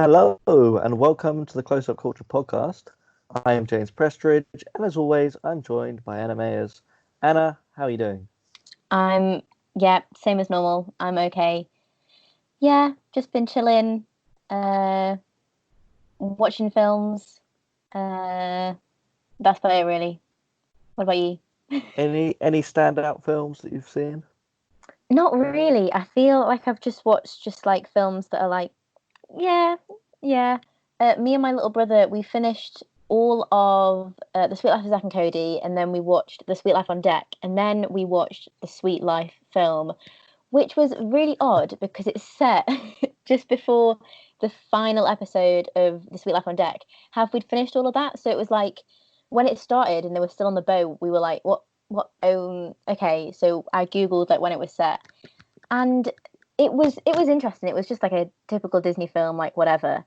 Hello and welcome to the Close Up Culture podcast. I am James Prestridge, and as always, I'm joined by Anna Mayers. Anna, how are you doing? Yeah, same as normal. I'm okay. Yeah, just been chilling, uh, watching films. Uh, that's about it, really. What about you? Any standout films that you've seen? Not really. I feel like I've just watched like films that are like, yeah, yeah. Me and my little brother, we finished all of The Sweet Life of Zack and Cody, and then we watched The Sweet Life on Deck, and then we watched the Sweet Life film, which was really odd because it's set just before the final episode of The Sweet Life on Deck. Have we finished all of that? So it was like when it started and they were still on the boat, we were like, what? What? Okay. So I googled like when it was set, and it was interesting. It was just like a typical Disney film, like whatever.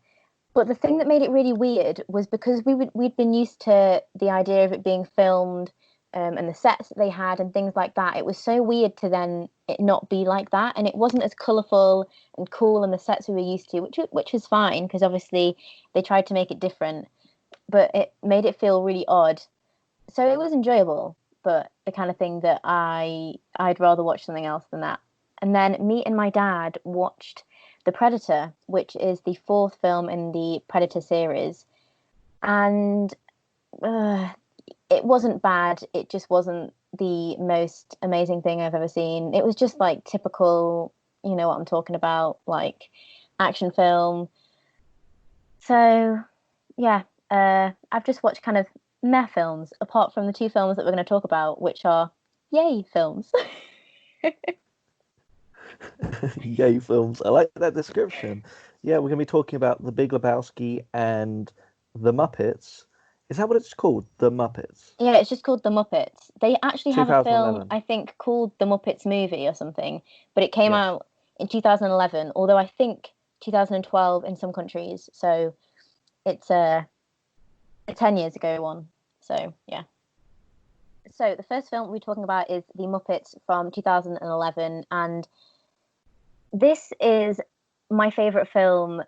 But the thing that made it really weird was because we'd been used to the idea of it being filmed, and the sets that they had and things like that. It was so weird to then it not be like that, and it wasn't as colourful and cool in the sets we were used to, which was fine because obviously they tried to make it different, but it made it feel really odd. So it was enjoyable, but the kind of thing that I'd rather watch something else than that. And then me and my dad watched The Predator, which is the fourth film in the Predator series, and uh, it wasn't bad. It just wasn't the most amazing thing I've ever seen. It was just like typical, you know what I'm talking about, like action film. So yeah, I've just watched kind of meh films, apart from the two films that we're going to talk about, which are yay films. Yay, films. I like that description. Yeah, we're going to be talking about The Big Lebowski and The Muppets. Is that what it's called? The Muppets? Yeah, it's just called The Muppets. They actually have a film, 2011. I think, called The Muppets Movie or something, but it came Yes. out in 2011, although I think 2012 in some countries. So it's a 10 years ago one. So yeah. So the first film we're talking about is The Muppets from 2011, and this is my favorite film,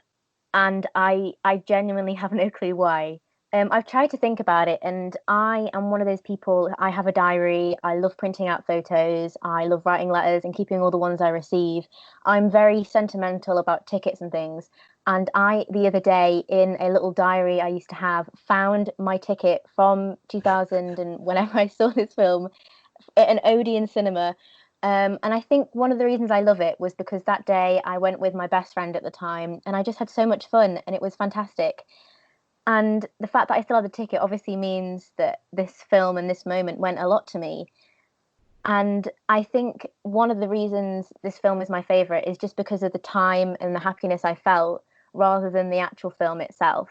and I genuinely have no clue why. I've tried to think about it, and I am one of those people. I have a diary. I love printing out photos. I love writing letters and keeping all the ones I receive. I'm very sentimental about tickets and things. And I, the other day, in a little diary I used to have, found my ticket from 2000 and whenever I saw this film at an Odeon cinema. And I think one of the reasons I love it was because that day I went with my best friend at the time, and I just had so much fun, and it was fantastic. And the fact that I still have the ticket obviously means that this film and this moment meant a lot to me. And I think one of the reasons this film is my favorite is just because of the time and the happiness I felt rather than the actual film itself.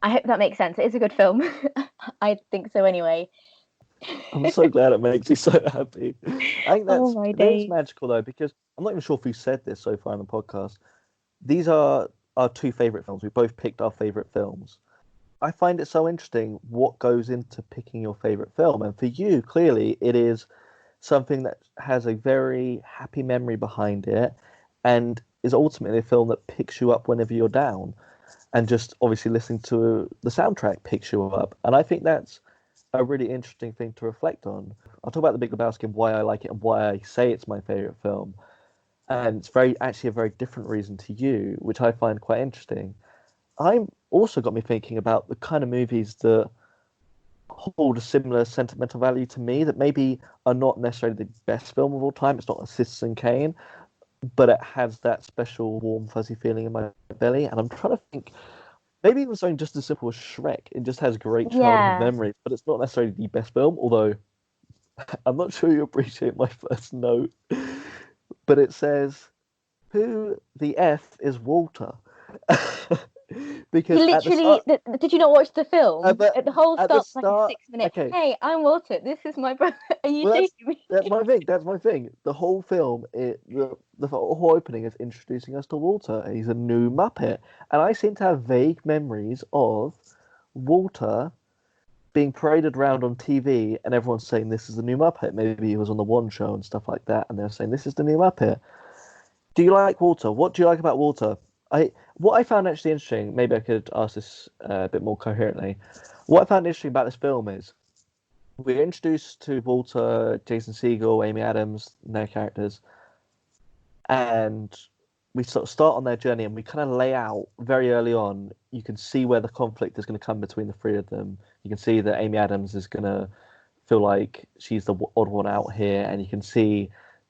I hope that makes sense. It is a good film. I think so anyway. I'm so glad it makes me so happy. I think Oh that's my it is days. magical though, because I'm not even sure if we've said this so far in the podcast. These are our two favorite films. We both picked our favorite films. I find it so interesting what goes into picking your favorite film. And for you, clearly, it is something that has a very happy memory behind it and is ultimately a film that picks you up whenever you're down. And just obviously listening to the soundtrack picks you up. And I think that's a really interesting thing to reflect on. I'll talk about The Big Lebowski and why I like it and why I say it's my favorite film. And it's very actually a very different reason to you, which I find quite interesting. I'm also got me thinking about the kind of movies that hold a similar sentimental value to me that maybe are not necessarily the best film of all time. It's not a Citizen Kane, but it has that special warm fuzzy feeling in my belly. And I'm trying to think, maybe even something just as simple as Shrek. It just has great childhood Yeah. memories, but it's not necessarily the best film. Although I'm not sure you appreciate my first note, but it says, "Who the f is Walter?" He Because at the literally, start, did you not watch the at film? the The whole at the starts like a start, 6 minute. okay, Hey, I'm Walter. This is my brother. Are you well shaking me? that's my thing. That's my thing. The whole film, the whole opening is introducing us to Walter. He's a new Muppet, and I seem to have vague memories of Walter being paraded around on TV, and everyone's saying this is the new Muppet. Maybe he was on the One Show and stuff like that, and they're saying this is the new Muppet. Do you like Walter? What do you like about Walter? What I found actually interesting, maybe I could ask this a bit more coherently. What I found interesting about this film is we're introduced to Walter, Jason Segel, Amy Adams, and their characters, and we sort of start on their journey, and we kind of lay out very early on. You can see where the conflict is going to come between the three of them. You can see that Amy Adams is going to feel like she's the odd one out here, and you can see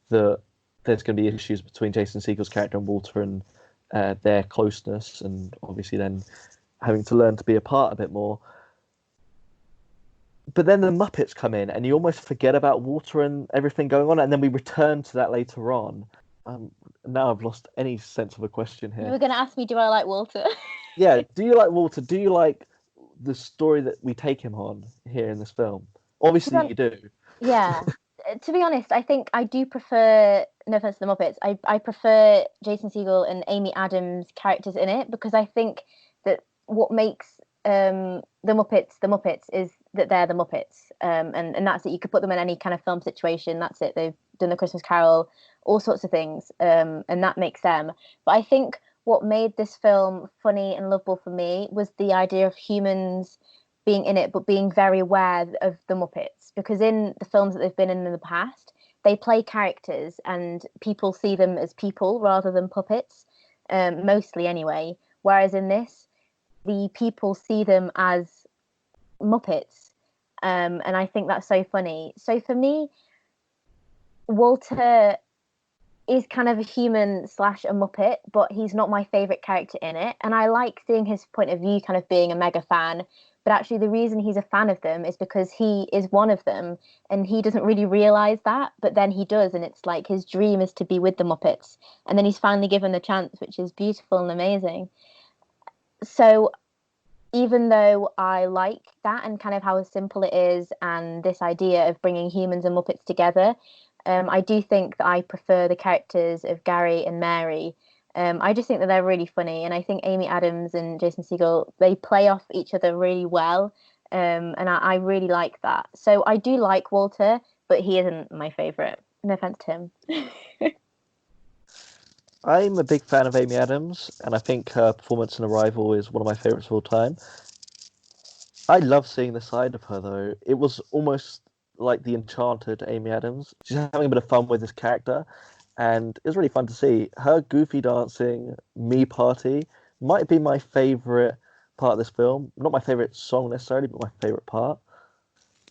that there's going to be issues between Jason Segel's character and Walter and their closeness, and obviously then having to learn to be apart a bit more. But then the Muppets come in, and you almost forget about Walter and everything going on, and then we return to that later on. Now I've lost any sense of a question You here. were going to ask me, do I like Walter? Yeah, do you like Walter? Do you like the story that we take him on here in this film? Obviously, you do. Yeah. To be honest, I think I do prefer, no offense to the Muppets, I prefer Jason Segel and Amy Adams characters in it, because I think that what makes the Muppets is that they're the Muppets. And that's it. You could put them in any kind of film situation. That's it. They've done the Christmas Carol, all sorts of things. And that makes them. But I think what made this film funny and lovable for me was the idea of humans being in it, but being very aware of the Muppets. Because in the films that they've been in the past, they play characters and people see them as people rather than puppets, mostly anyway. Whereas in this, the people see them as Muppets. And I think that's so funny. So for me, Walter is kind of a human slash a Muppet, but he's not my favorite character in it. And I like seeing his point of view, kind of being a mega fan. But actually, the reason he's a fan of them is because he is one of them, and he doesn't really realize that. But then he does, and it's like his dream is to be with the Muppets, and then he's finally given the chance, which is beautiful and amazing. So even though I like that and kind of how simple it is, and this idea of bringing humans and Muppets together, I do think that I prefer the characters of Gary and Mary. I just think that they're really funny, and I think Amy Adams and Jason Segel, they play off each other really well, and I really like that. So I do like Walter, but he isn't my favorite. No offense to him. I'm a big fan of Amy Adams, and I think her performance in Arrival is one of my favorites of all time. I love seeing the side of her, though. It was almost like the enchanted Amy Adams. She's having a bit of fun with this character, and it was really fun to see. Her goofy dancing, me party, might be my favorite part of this film. Not my favorite song necessarily, but my favorite part.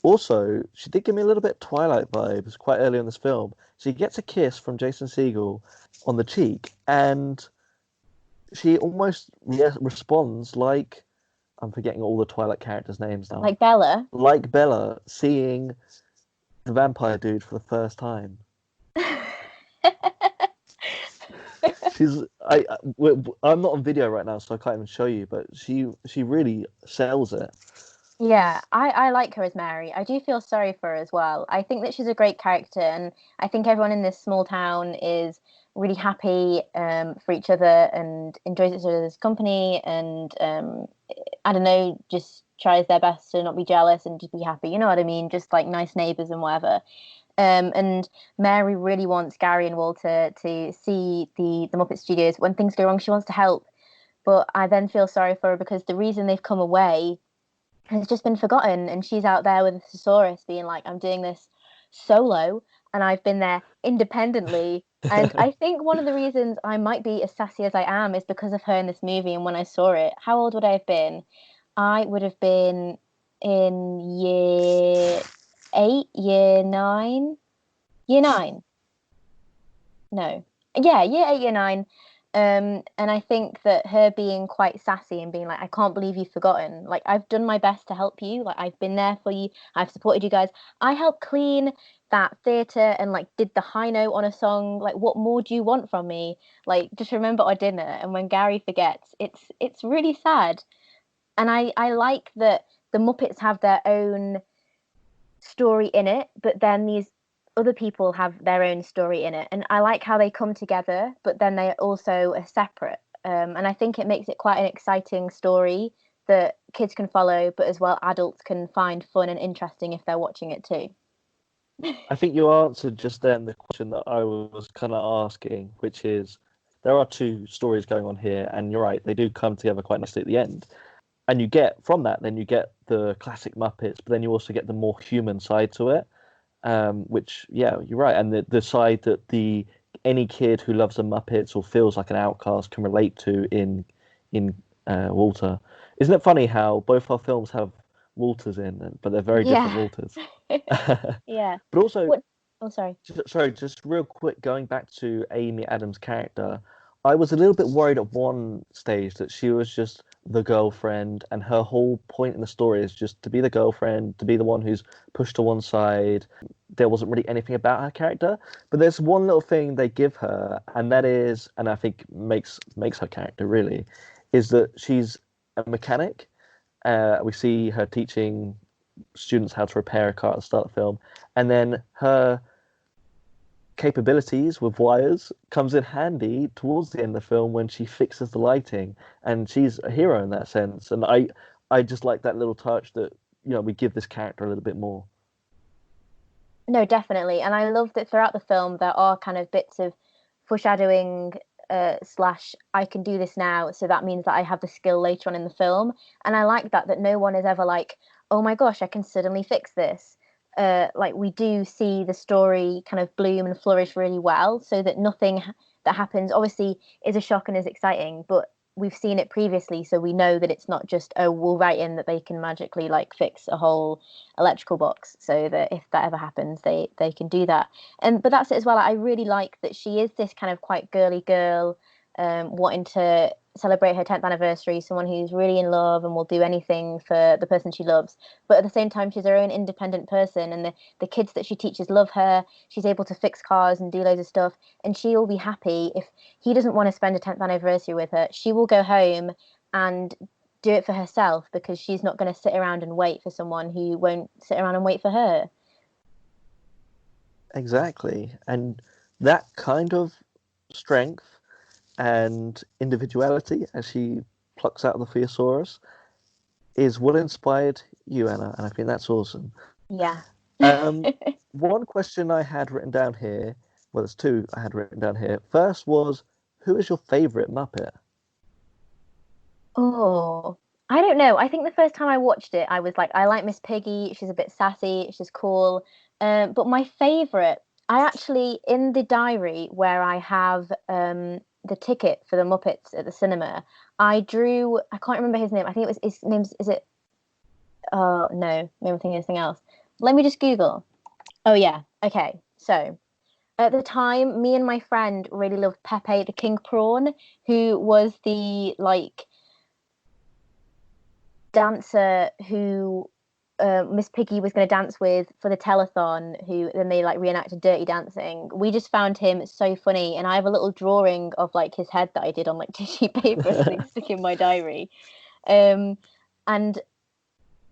Also, she did give me a little bit Twilight vibes quite early in this film. She gets a kiss from Jason Segel on the cheek, and she almost responds like I'm forgetting all the Twilight characters' names now. Like Bella. Like Bella seeing the vampire dude for the first time. She's I'm not on video right now, so I can't even show you, but she really sells it. Yeah, I like her as Mary. I do feel sorry for her as well. I think that she's a great character, and I think everyone in this small town is really happy for each other and enjoys each other's company, and I don't know, just tries their best to not be jealous and just be happy. You know what I mean? Just like nice neighbors and whatever. And Mary really wants Gary and Walter to see the Muppet Studios. When things go wrong, she wants to help. But I then feel sorry for her because the reason they've come away has just been forgotten, and she's out there with a thesaurus being like, I'm doing this solo, and I've been there independently. And I think one of the reasons I might be as sassy as I am is because of her in this movie. And when I saw it, how old would I have been? I would have been in year 8, year 9, year 9. No. Yeah, year 8, year 9. And I think that her being quite sassy and being like, I can't believe you've forgotten. Like, I've done my best to help you. Like, I've been there for you. I've supported you guys. I helped clean that theatre and like did the high note on a song. Like, what more do you want from me? Like, just remember our dinner. And when Gary forgets, it's really sad. And I like that the Muppets have their own story in it, but then these other people have their own story in it. And I like how they come together, but then they also are separate. And I think it makes it quite an exciting story that kids can follow, but as well adults can find fun and interesting if they're watching it too. I think you answered just then the question that I was kind of asking, which is there are two stories going on here, and you're right, they do come together quite nicely at the end. And you get from that, then you get the classic Muppets, but then you also get the more human side to it, which, yeah, you're right, and the side that any kid who loves the Muppets or feels like an outcast can relate to in Walter. Isn't it funny how both our films have Walters in, but they're very different Yeah. Walters. Yeah. But also, What? Oh, sorry. sorry, just real quick, going back to Amy Adams' character, I was a little bit worried at one stage that she was just the girlfriend, and her whole point in the story is just to be the girlfriend, to be the one who's pushed to one side. There wasn't really anything about her character, but there's one little thing they give her, and that is, and I think makes her character really, is that she's a mechanic. We see her teaching students how to repair a car at the start of the film, and then her capabilities with wires comes in handy towards the end of the film when she fixes the lighting, and she's a hero in that sense. And I just like that little touch that we give this character a little bit more. No, definitely. And I love that throughout the film there are kind of bits of foreshadowing slash I can do this now, so that means that I have the skill later on in the film. And I like that no one is ever like, oh my gosh, I can suddenly fix this. Like we do see the story kind of bloom and flourish really well, so that nothing that happens obviously is a shock and is exciting, but we've seen it previously, so we know that it's not just, oh, we'll write in that they can magically like fix a whole electrical box, so that if that ever happens, they can do that. And but that's it as well. I really like that she is this kind of quite girly girl, wanting to celebrate her 10th anniversary, someone who's really in love and will do anything for the person she loves. But at the same time, she's her own independent person, and the kids that she teaches love her. She's able to fix cars and do loads of stuff, and she will be happy if he doesn't want to spend a 10th anniversary with her. She will go home and do it for herself, because she's not going to sit around and wait for someone who won't sit around and wait for her. Exactly, and that kind of strength and individuality as she plucks out the Thesaurus is what inspired you, Anna, and I think that's awesome. Yeah. One question I had written down here, well, there's two I had written down here. First was, who is your favourite Muppet? Oh, I don't know. I think the first time I watched it, I was like, I like Miss Piggy. She's a bit sassy. She's cool. But my favorite, I actually, in the diary where I have the ticket for the Muppets at the cinema, I drew, I can't remember his name. I think it was, his name's, is it? Oh, no, maybe I'm thinking of something else. Let me just Google. Oh, yeah. Okay. So at the time, me and my friend really loved Pepe the King Prawn, who was the like dancer who Miss Piggy was going to dance with for the telethon, who then they like reenacted Dirty Dancing. We just found him so funny, and I have a little drawing of like his head that I did on like tissue paper and stick in my diary. And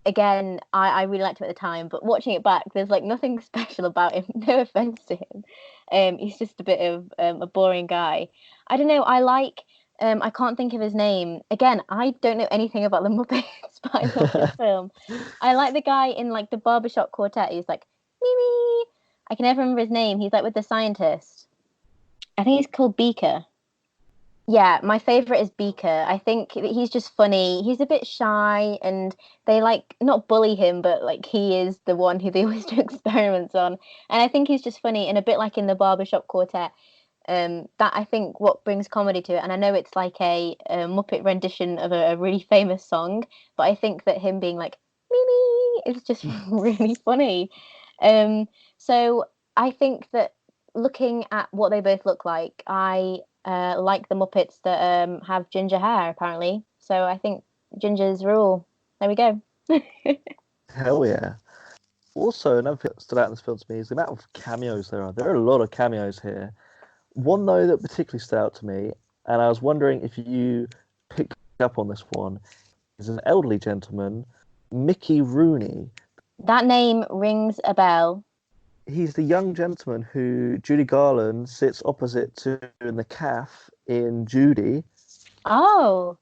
again, I really liked him at the time, but watching it back, there's like nothing special about him. No offense to him. He's just a bit of a boring guy. I don't know. I like. I can't think of his name. Again, I don't know anything about the Muppets, but I love this film. I like the guy in like the barbershop quartet. He's like, Mimi. I can never remember his name. He's like with the scientist. I think he's called Beaker. Yeah, my favorite is Beaker. I think he's just funny. He's a bit shy, and they like not bully him, but like he is the one who they always do experiments on. And I think he's just funny, and a bit like in the Barbershop Quartet. That I think what brings comedy to it. And I know it's like a Muppet rendition of a really famous song, but I think that him being like Mimi is just really funny. Um, so I think that looking at what they both look like, I like the Muppets that have ginger hair, apparently. So I think gingers rule. There we go. Hell yeah. Also, another thing that stood out in this film to me is the amount of cameos there are. There are a lot of cameos here. One, though, that particularly stood out to me, and I was wondering if you picked up on this one, is an elderly gentleman, Mickey Rooney. That name rings a bell. He's the young gentleman who Judy Garland sits opposite to in the calf in Judy. Oh.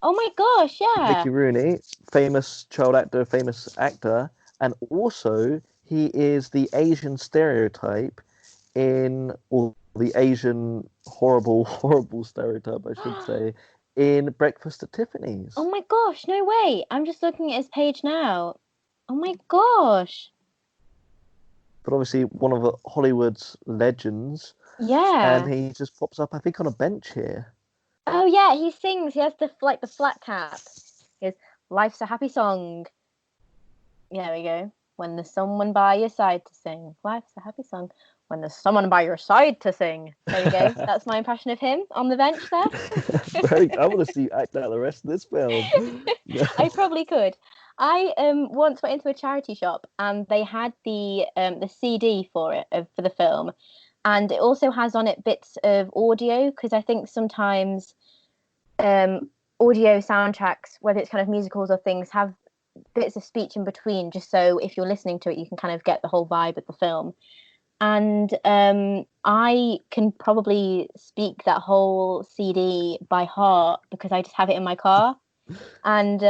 Oh my gosh, yeah. Mickey Rooney, famous child actor, famous actor, and also he is the Asian stereotype in all the Asian horrible stereotype, I should say, in Breakfast at Tiffany's. Oh my gosh, no way. I'm just looking at his page now. Oh my gosh. But obviously, one of Hollywood's legends, and Yeah. he just pops up, I think, on a bench here. Oh yeah, he sings. He has the flat cap. He goes, "Life's a happy song." Yeah, there we go. When there's someone by your side to sing. Life's a happy song. When there's someone by your side to sing. There we go. That's my impression of him on the bench there. I want to see you act out the rest of this film. I probably could. I once went into a charity shop and they had the CD for it for the film, and it also has on it bits of audio because I think sometimes audio soundtracks, whether it's kind of musicals or things, have bits of speech in between, just so if you're listening to it, you can kind of get the whole vibe of the film. And I can probably speak that whole CD by heart because I just have it in my car, and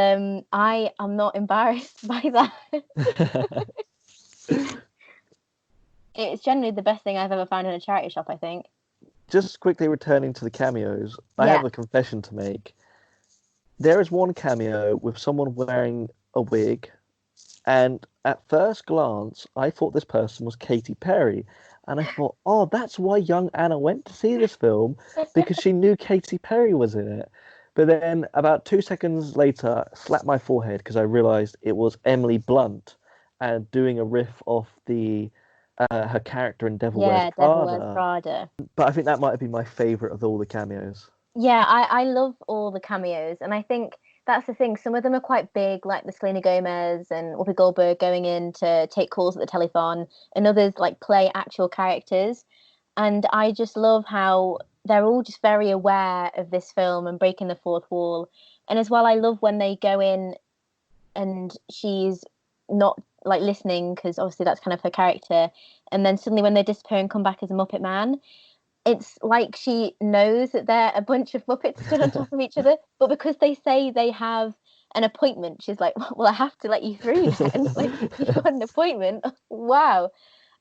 I am not embarrassed by that. It's generally the best thing I've ever found in a charity shop, I think. Just quickly returning to the cameos, I Yeah. have a confession to make. There is one cameo with someone wearing a wig, and at first glance, I thought this person was Katy Perry. And I thought, oh, that's why young Anna went to see this film, because she knew Katy Perry was in it. But then about 2 seconds later, slapped my forehead because I realized it was Emily Blunt and doing a riff off the her character in Devil Wears Yeah, Devil Wears Prada. Prada. But I think that might have been my favorite of all the cameos. Yeah, I love all the cameos, and I think that's the thing. Some of them are quite big, like the Selena Gomez and Whoopi Goldberg going in to take calls at the telethon, and others like play actual characters. And I just love how they're all just very aware of this film and breaking the fourth wall. And as well, I love when they go in and she's not like listening because obviously that's kind of her character. And then suddenly when they disappear and come back as a Muppet Man, it's like she knows that they're a bunch of Muppets stood on top of each other, but because they say they have an appointment, she's like, "Well, I have to let you through then. Like, you've got an appointment." Wow.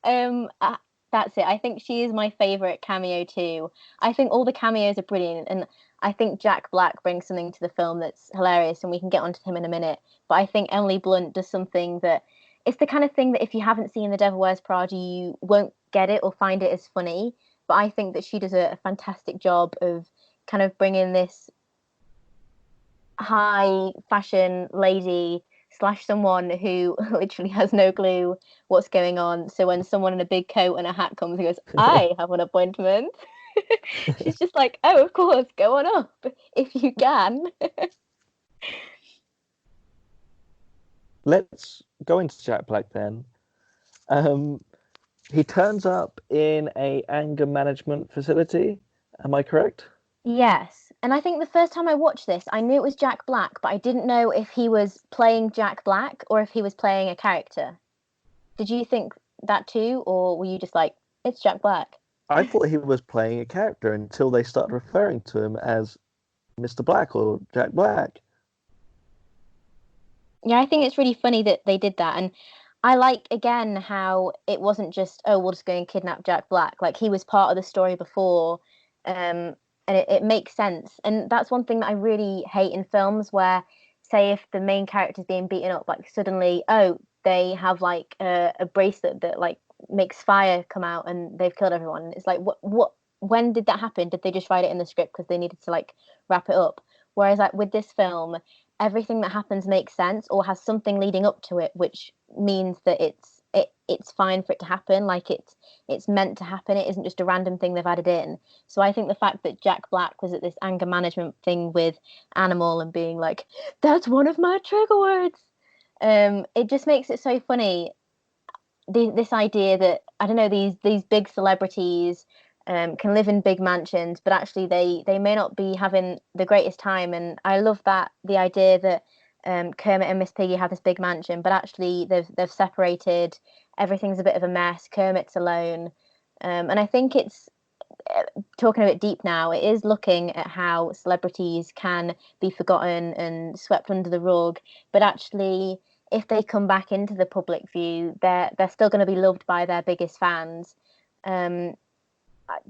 Um, uh, that's it. I think she is my favorite cameo too. I think all the cameos are brilliant, and I think Jack Black brings something to the film that's hilarious, and we can get onto him in a minute. But I think Emily Blunt does something that it's the kind of thing that if you haven't seen The Devil Wears Prada, you won't get it or find it as funny. But I think that she does a fantastic job of kind of bringing this high fashion lady slash someone who literally has no clue what's going on. So when someone in a big coat and a hat comes and goes, "I have an appointment," she's just like, "Oh, of course, go on up if you can." Let's go into Jack Black then. He turns up in a anger management facility. Am I correct? Yes. And I think the first time I watched this, I knew it was Jack Black, but I didn't know if he was playing Jack Black or if he was playing a character. Did you think that too, or were you just like, it's Jack Black? I thought he was playing a character until they started referring to him as Mr. Black or Jack Black. Yeah, I think it's really funny that they did that. And I like, again, how it wasn't just, oh, we'll just go and kidnap Jack Black. Like, he was part of the story before. And it makes sense. And that's one thing that I really hate in films where, say, if the main character's being beaten up, like, suddenly, oh, they have, like, a bracelet that, like, makes fire come out and they've killed everyone. It's like, when did that happen? Did they just write it in the script because they needed to, like, wrap it up? Whereas, like, with this film, everything that happens makes sense or has something leading up to it, which means that it's fine for it to happen. Like it's meant to happen. It isn't just a random thing they've added in. So I think the fact that Jack Black was at this anger management thing with Animal and being like, "That's one of my trigger words," it just makes it so funny. This idea that I don't know these big celebrities can live in big mansions, but actually they may not be having the greatest time. And I love that the idea that Kermit and Miss Piggy have this big mansion, but actually they've separated. Everything's a bit of a mess. Kermit's alone, and I think it's talking a bit deep now. It is looking at how celebrities can be forgotten and swept under the rug, but actually, if they come back into the public view, they're still going to be loved by their biggest fans. Um,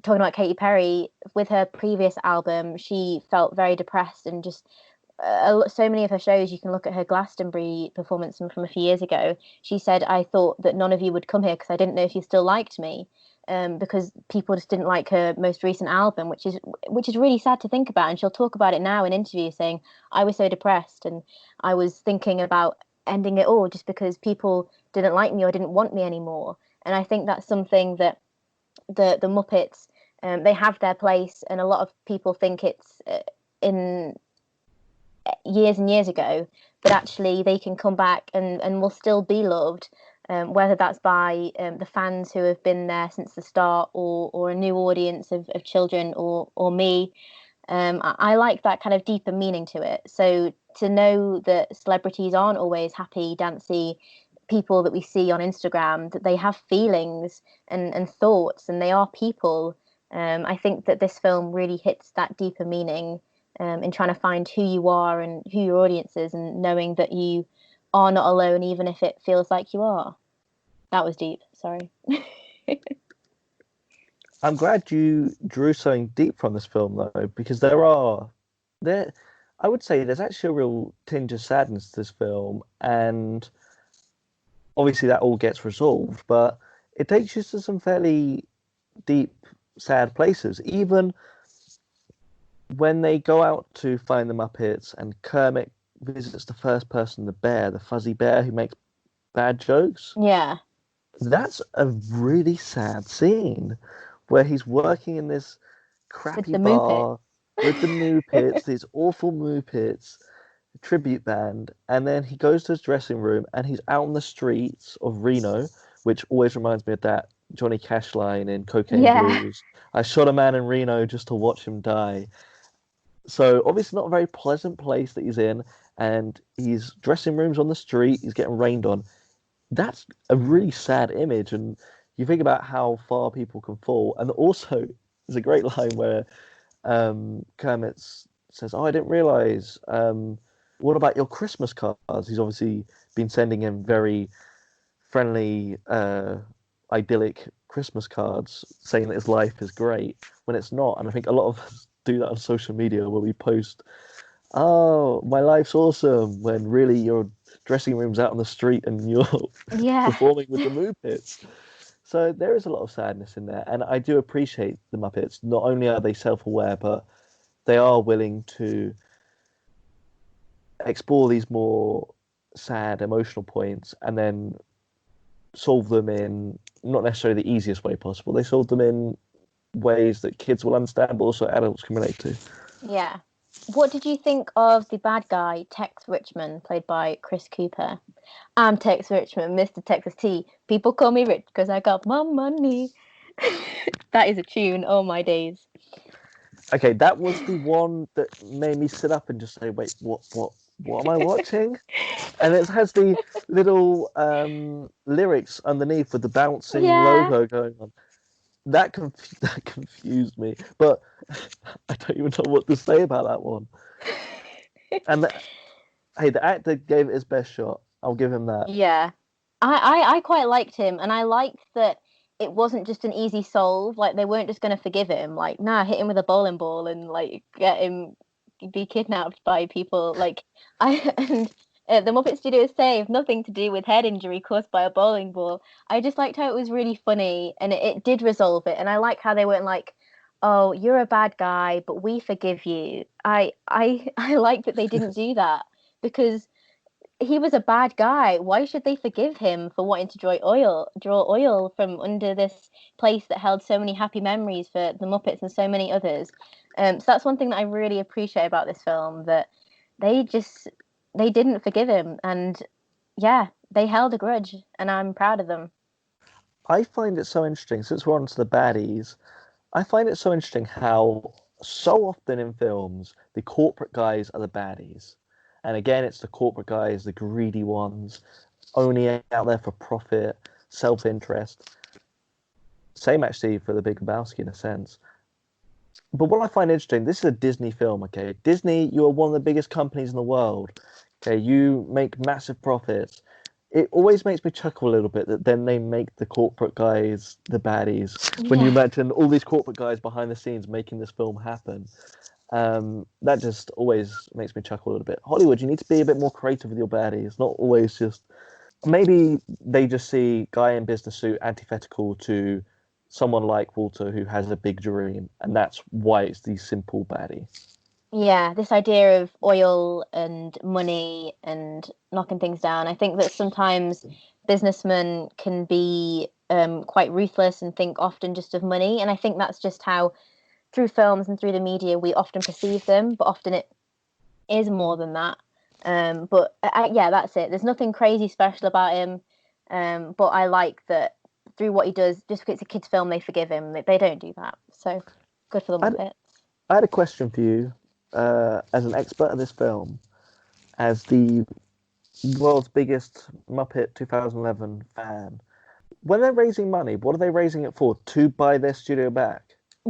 talking about Katy Perry, with her previous album, she felt very depressed and just so many of her shows. You can look at her Glastonbury performance from a few years ago. She said, "I thought that none of you would come here because I didn't know if you still liked me." Because people just didn't like her most recent album, which is really sad to think about. And she'll talk about it now in interviews, saying, "I was so depressed and I was thinking about ending it all just because people didn't like me or didn't want me anymore." And I think that's something that the Muppets, they have their place, and a lot of people think it's in years and years ago, but actually they can come back and will still be loved, whether that's by the fans who have been there since the start, or a new audience of children, or me. I like that kind of deeper meaning to it. So to know that celebrities aren't always happy, dancy people that we see on Instagram, that they have feelings and thoughts, and they are people. I think that this film really hits that deeper meaning, in trying to find who you are and who your audience is, and knowing that you are not alone, even if it feels like you are. That was deep. Sorry. I'm glad you drew something deep from this film, though, because there, I would say there's actually a real tinge of sadness to this film, and obviously that all gets resolved, but it takes you to some fairly deep, sad places. Even when they go out to find the Muppets and Kermit visits the first person, the bear, the fuzzy bear who makes bad jokes, Yeah. that's a really sad scene where he's working in this With crappy the Muppet. bar with the Muppets, these awful Muppets tribute band, and then he goes to his dressing room and he's out on the streets of Reno, which always reminds me of that Johnny Cash line in Cocaine Yeah. Blues. I shot a man in Reno just to watch him die. So obviously not a very pleasant place that he's in, and his dressing room's on the street, he's getting rained on. That's a really sad image, and you think about how far people can fall. And also, there's a great line where Kermit says, "Oh, I didn't realize. What about your Christmas cards?" He's obviously been sending him very friendly, idyllic Christmas cards, saying that his life is great when it's not. And I think a lot of us do that on social media, where we post, "Oh, my life's awesome," when really your dressing room's out on the street and you're Yeah. performing with the Muppets. So there is a lot of sadness in there, and I do appreciate the Muppets. Not only are they self-aware, but they are willing to explore these more sad emotional points and then solve them in not necessarily the easiest way possible. They solve them in ways that kids will understand, but also adults can relate to. Yeah. What did you think of the bad guy, Tex Richmond, played by Chris Cooper? I'm Tex Richmond, Mr. Texas T. People call me rich because I got my money. That is a tune. Oh my days. Okay, that was the one that made me sit up and just say, "Wait, what am I watching?" And it has the little lyrics underneath with the bouncing Yeah. logo going on. That confused me, but I don't even know what to say about that one. And hey, the actor gave it his best shot. I'll give him that. Yeah. I quite liked him, and I liked that it wasn't just an easy solve. Like, they weren't just going to forgive him. Like, nah, hit him with a bowling ball and like get him be kidnapped by people. Like, I and the Muppet Studios say have nothing to do with head injury caused by a bowling ball. I just liked how it was really funny, and it did resolve it. And I like how they weren't like, "Oh, you're a bad guy, but we forgive you." I like that they didn't do that, because he was a bad guy. Why should they forgive him for wanting to draw oil from under this place that held so many happy memories for the Muppets and so many others? So that's one thing that I really appreciate about this film, that they just they didn't forgive him, and yeah, they held a grudge, and I'm proud of them. I find it so interesting, since we're on to the baddies, I find it so interesting how so often in films the corporate guys are the baddies. And again, it's the corporate guys, the greedy ones, only out there for profit, self-interest. Same actually for The Big Lebowski in a sense. But what I find interesting, this is a Disney film, okay? Disney, you are one of the biggest companies in the world. Okay, you make massive profits. it always makes me chuckle a little bit that then they make the corporate guys the baddies. When you imagine all these corporate guys behind the scenes making this film happen, that just always makes me chuckle a little bit. Hollywood, you need to be a bit more creative with your baddies, not always just. Maybe they just see guy in business suit antithetical to someone like Walter who has a big dream, and that's why it's the simple baddie. Yeah, this idea of oil and money and knocking things down. I think that sometimes businessmen can be quite ruthless and think often just of money. And I think that's just how, through films and through the media, we often perceive them, but often it is more than that. Yeah, that's it. There's nothing crazy special about him. But I like that through what he does, just because it's a kid's film, they forgive him. They don't do that. So good for the Muppets. I had a question for you, as an expert of this film, as the world's biggest Muppet 2011 fan. When they're raising money, what are they raising it for? To buy their studio back?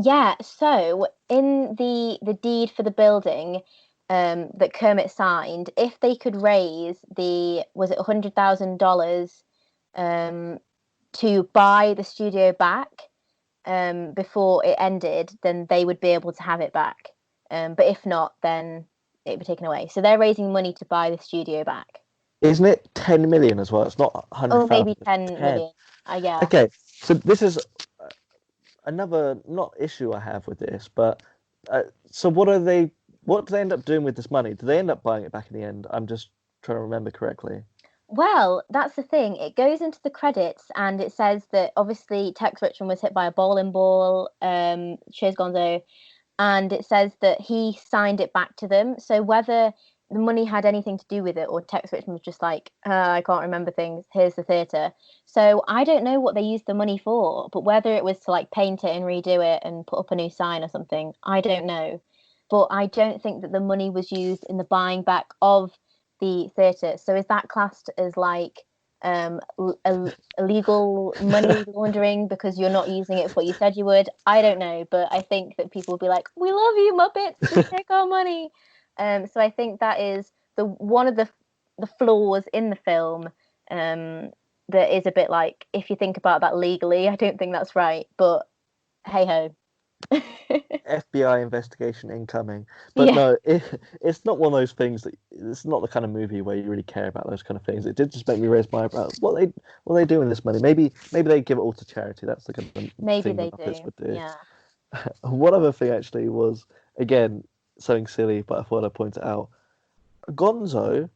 Yeah, so in the deed for the building that Kermit signed, if they could raise was it $100,000 to buy the studio back before it ended, then they would be able to have it back. But if not, then it would be taken away. So they're raising money to buy the studio back. Isn't it 10 million as well? It's not 100,000. Oh, maybe 10 million. Yeah. Okay, so this is another not issue I have with this, but so what do they end up doing with this money? Do they end up buying it back in the end? I'm just trying to remember correctly. Well, that's the thing. It goes into the credits and it says that obviously Tex Richmond was hit by a bowling ball, cheers Gonzo, and it says that he signed it back to them. So whether the money had anything to do with it or Tex Richmond was just like, I can't remember things, here's the theatre. So I don't know what they used the money for, but whether it was to like paint it and redo it and put up a new sign or something, I don't know. But I don't think that the money was used in the buying back of the theatre. So is that classed as like illegal money laundering because you're not using it for what you said you would? I don't know, but I think that people will be like, "We love you, Muppets. Just take our money." So I think that is one of the flaws in the film. That is a bit like, if you think about that legally, I don't think that's right. But hey ho. FBI investigation incoming. But no, it's not one of those things that it's not the kind of movie where you really care about those kind of things. It did just make me raise my eyebrows. What are they doing with this money? Maybe they give it all to charity. That's the kind of thing the Muppets would do. Yeah. One other thing actually was, again, something silly, but I thought I'd point it out. Gonzo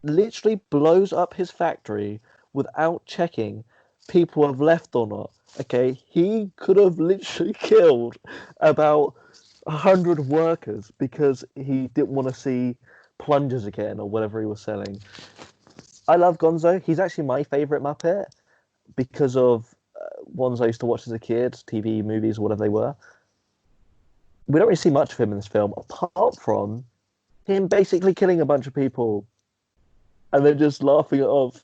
literally blows up his factory without checking people have left or not. Okay, he could have literally killed about 100 workers because he didn't want to see plungers again or whatever he was selling. I love Gonzo. He's actually my favourite Muppet because of ones I used to watch as a kid, TV, movies, whatever they were. We don't really see much of him in this film, apart from him basically killing a bunch of people and then just laughing it off.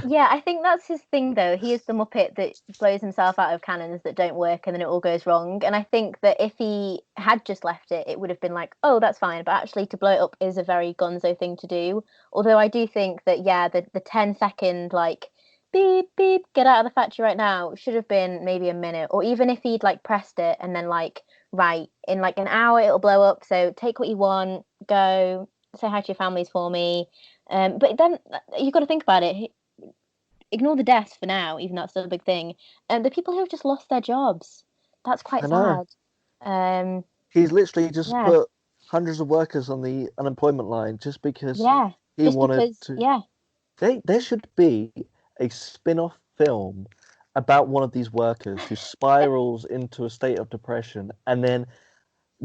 Yeah, I think that's his thing, though. He is the Muppet that blows himself out of cannons that don't work and then it all goes wrong. And I think that if he had just left it, it would have been like, oh, that's fine. But actually, to blow it up is a very Gonzo thing to do. Although I do think that, yeah, the 10-second, like, beep, beep, get out of the factory right now should have been maybe a minute. Or even if he'd, like, pressed it and then, like, right, in, like, an hour, it'll blow up. So take what you want, go, say hi to your families for me. But then you've got to think about it. Ignore the deaths for now, even though that's still a big thing. And the people who have just lost their jobs, that's quite sad. He's literally just put hundreds of workers on the unemployment line just because he wanted to. Yeah. There should be a spin-off film about one of these workers who spirals into a state of depression and then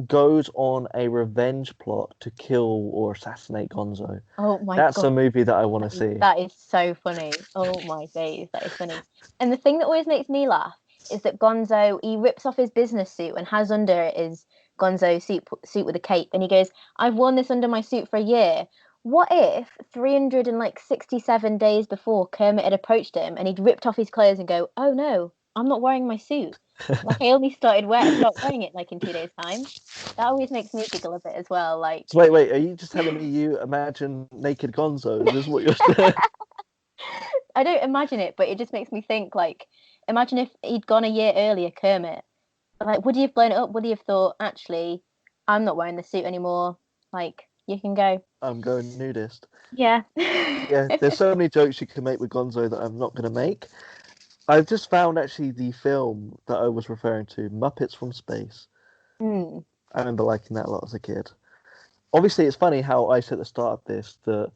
goes on a revenge plot to kill or assassinate Gonzo. Oh my God. That's a God. movie that I want to see. That is so funny. Oh my days, that is funny. And the thing that always makes me laugh is that Gonzo, he rips off his business suit and has under it his Gonzo suit with a cape, and he goes, "I've worn this under my suit for a year." What if 367 days before Kermit had approached him and he'd ripped off his clothes and go, "Oh no, I'm not wearing my suit. Like I only started wearing it like in 2 days' time." That always makes me giggle a bit as well. Like, wait, are you just telling me you imagine naked Gonzo? Is this what you're saying? I don't imagine it, but it just makes me think, like, imagine if he'd gone a year earlier, Kermit. Like, would he have blown it up? Would he have thought, actually, I'm not wearing the suit anymore? Like, you can go. I'm going nudist. Yeah. Yeah, there's so many jokes you can make with Gonzo that I'm not going to make. I've just found actually the film that I was referring to, Muppets from Space. Hmm. I remember liking that a lot as a kid. Obviously, it's funny how I said at the start of this that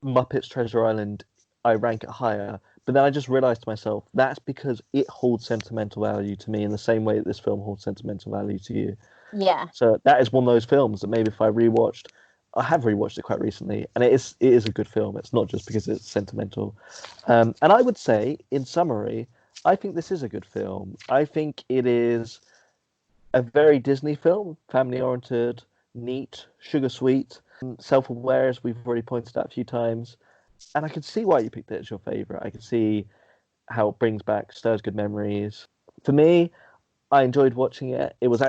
Muppets Treasure Island, I rank it higher, but then I just realised to myself that's because it holds sentimental value to me in the same way that this film holds sentimental value to you. Yeah. So that is one of those films that maybe if I have rewatched it quite recently, and it is a good film. It's not just because it's sentimental. And I would say, in summary, I think this is a good film. I think it is a very Disney film, family oriented, neat, sugar sweet, self aware, as we've already pointed out a few times. And I can see why you picked it as your favorite. I can see how it brings back, stirs good memories. For me, I enjoyed watching it. It was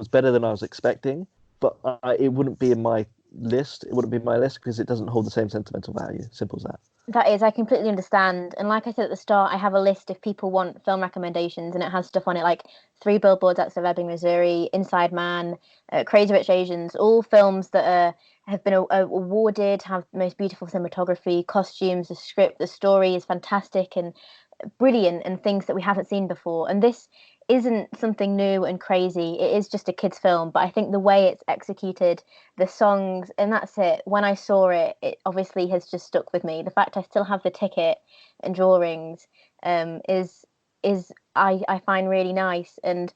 better than I was expecting, but it wouldn't be in my list. It wouldn't be in my list because it doesn't hold the same sentimental value. Simple as that. That is, I completely understand. And like I said at the start, I have a list if people want film recommendations, and it has stuff on it like Three Billboards Outside of Ebbing, Missouri, Inside Man, Crazy Rich Asians, all films that have been awarded, have the most beautiful cinematography, costumes, the script, the story is fantastic and brilliant, and things that we haven't seen before. And this isn't something new and crazy. It is just a kids' film, but I think the way it's executed, the songs, and that's it. When I saw it, it obviously has just stuck with me. The fact I still have the ticket and drawings is I find really nice. And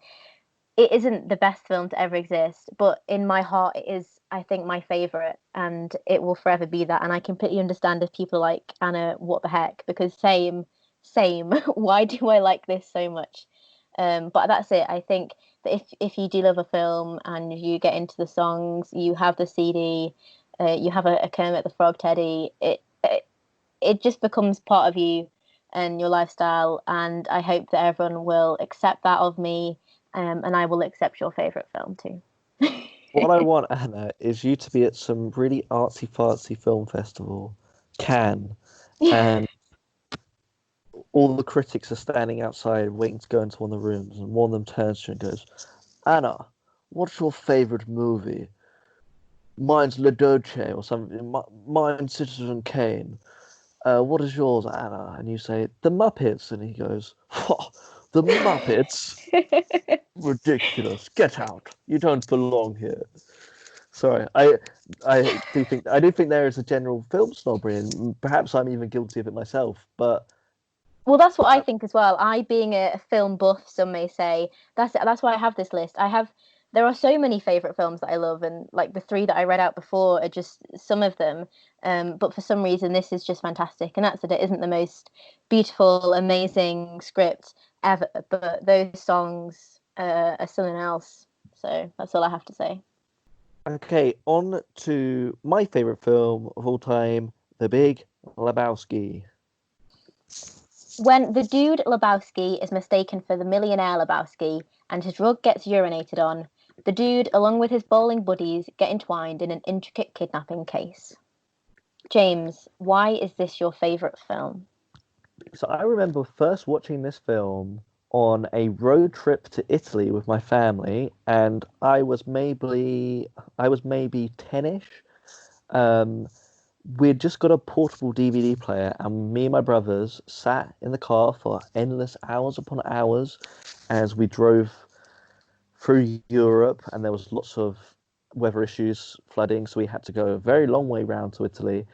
it isn't the best film to ever exist, but in my heart, it is, I think, my favorite, and it will forever be that. And I completely understand if people are like, Anna, what the heck? Because same. Why do I like this so much? But that's it. I think that if you do love a film and you get into the songs, you have the CD, you have a Kermit the Frog teddy, it just becomes part of you and your lifestyle. And I hope that everyone will accept that of me, and I will accept your favorite film too. What I want, Anna, is you to be at some really artsy fartsy film festival, Cannes, and all the critics are standing outside waiting to go into one of the rooms, and one of them turns to you and goes, Anna, what's your favorite movie? Mine's La Dolce or something. Mine's Citizen Kane. What is yours, Anna? And you say, The Muppets. And he goes, The Muppets? Ridiculous. Get out. You don't belong here. Sorry, I do think there is a general film snobbery, and perhaps I'm even guilty of it myself. But Well, that's what I think as well. I, being a film buff, some may say, that's why I have this list. There are so many favorite films that I love, and like the three that I read out before are just some of them. But for some reason, this is just fantastic, and that's it. It isn't the most beautiful, amazing script ever, but those songs are something else. So that's all I have to say. okay, on to my favorite film of all time, The Big Lebowski. When the dude Lebowski is mistaken for the millionaire Lebowski and his rug gets urinated on, the dude, along with his bowling buddies, get entwined in an intricate kidnapping case. James, why is this your favourite film? So I remember first watching this film on a road trip to Italy with my family, and I was maybe 10ish. Um, we'd just got a portable DVD player, and me and my brothers sat in the car for endless hours upon hours as we drove through Europe, and there was lots of weather issues, flooding, so we had to go a very long way round to Italy.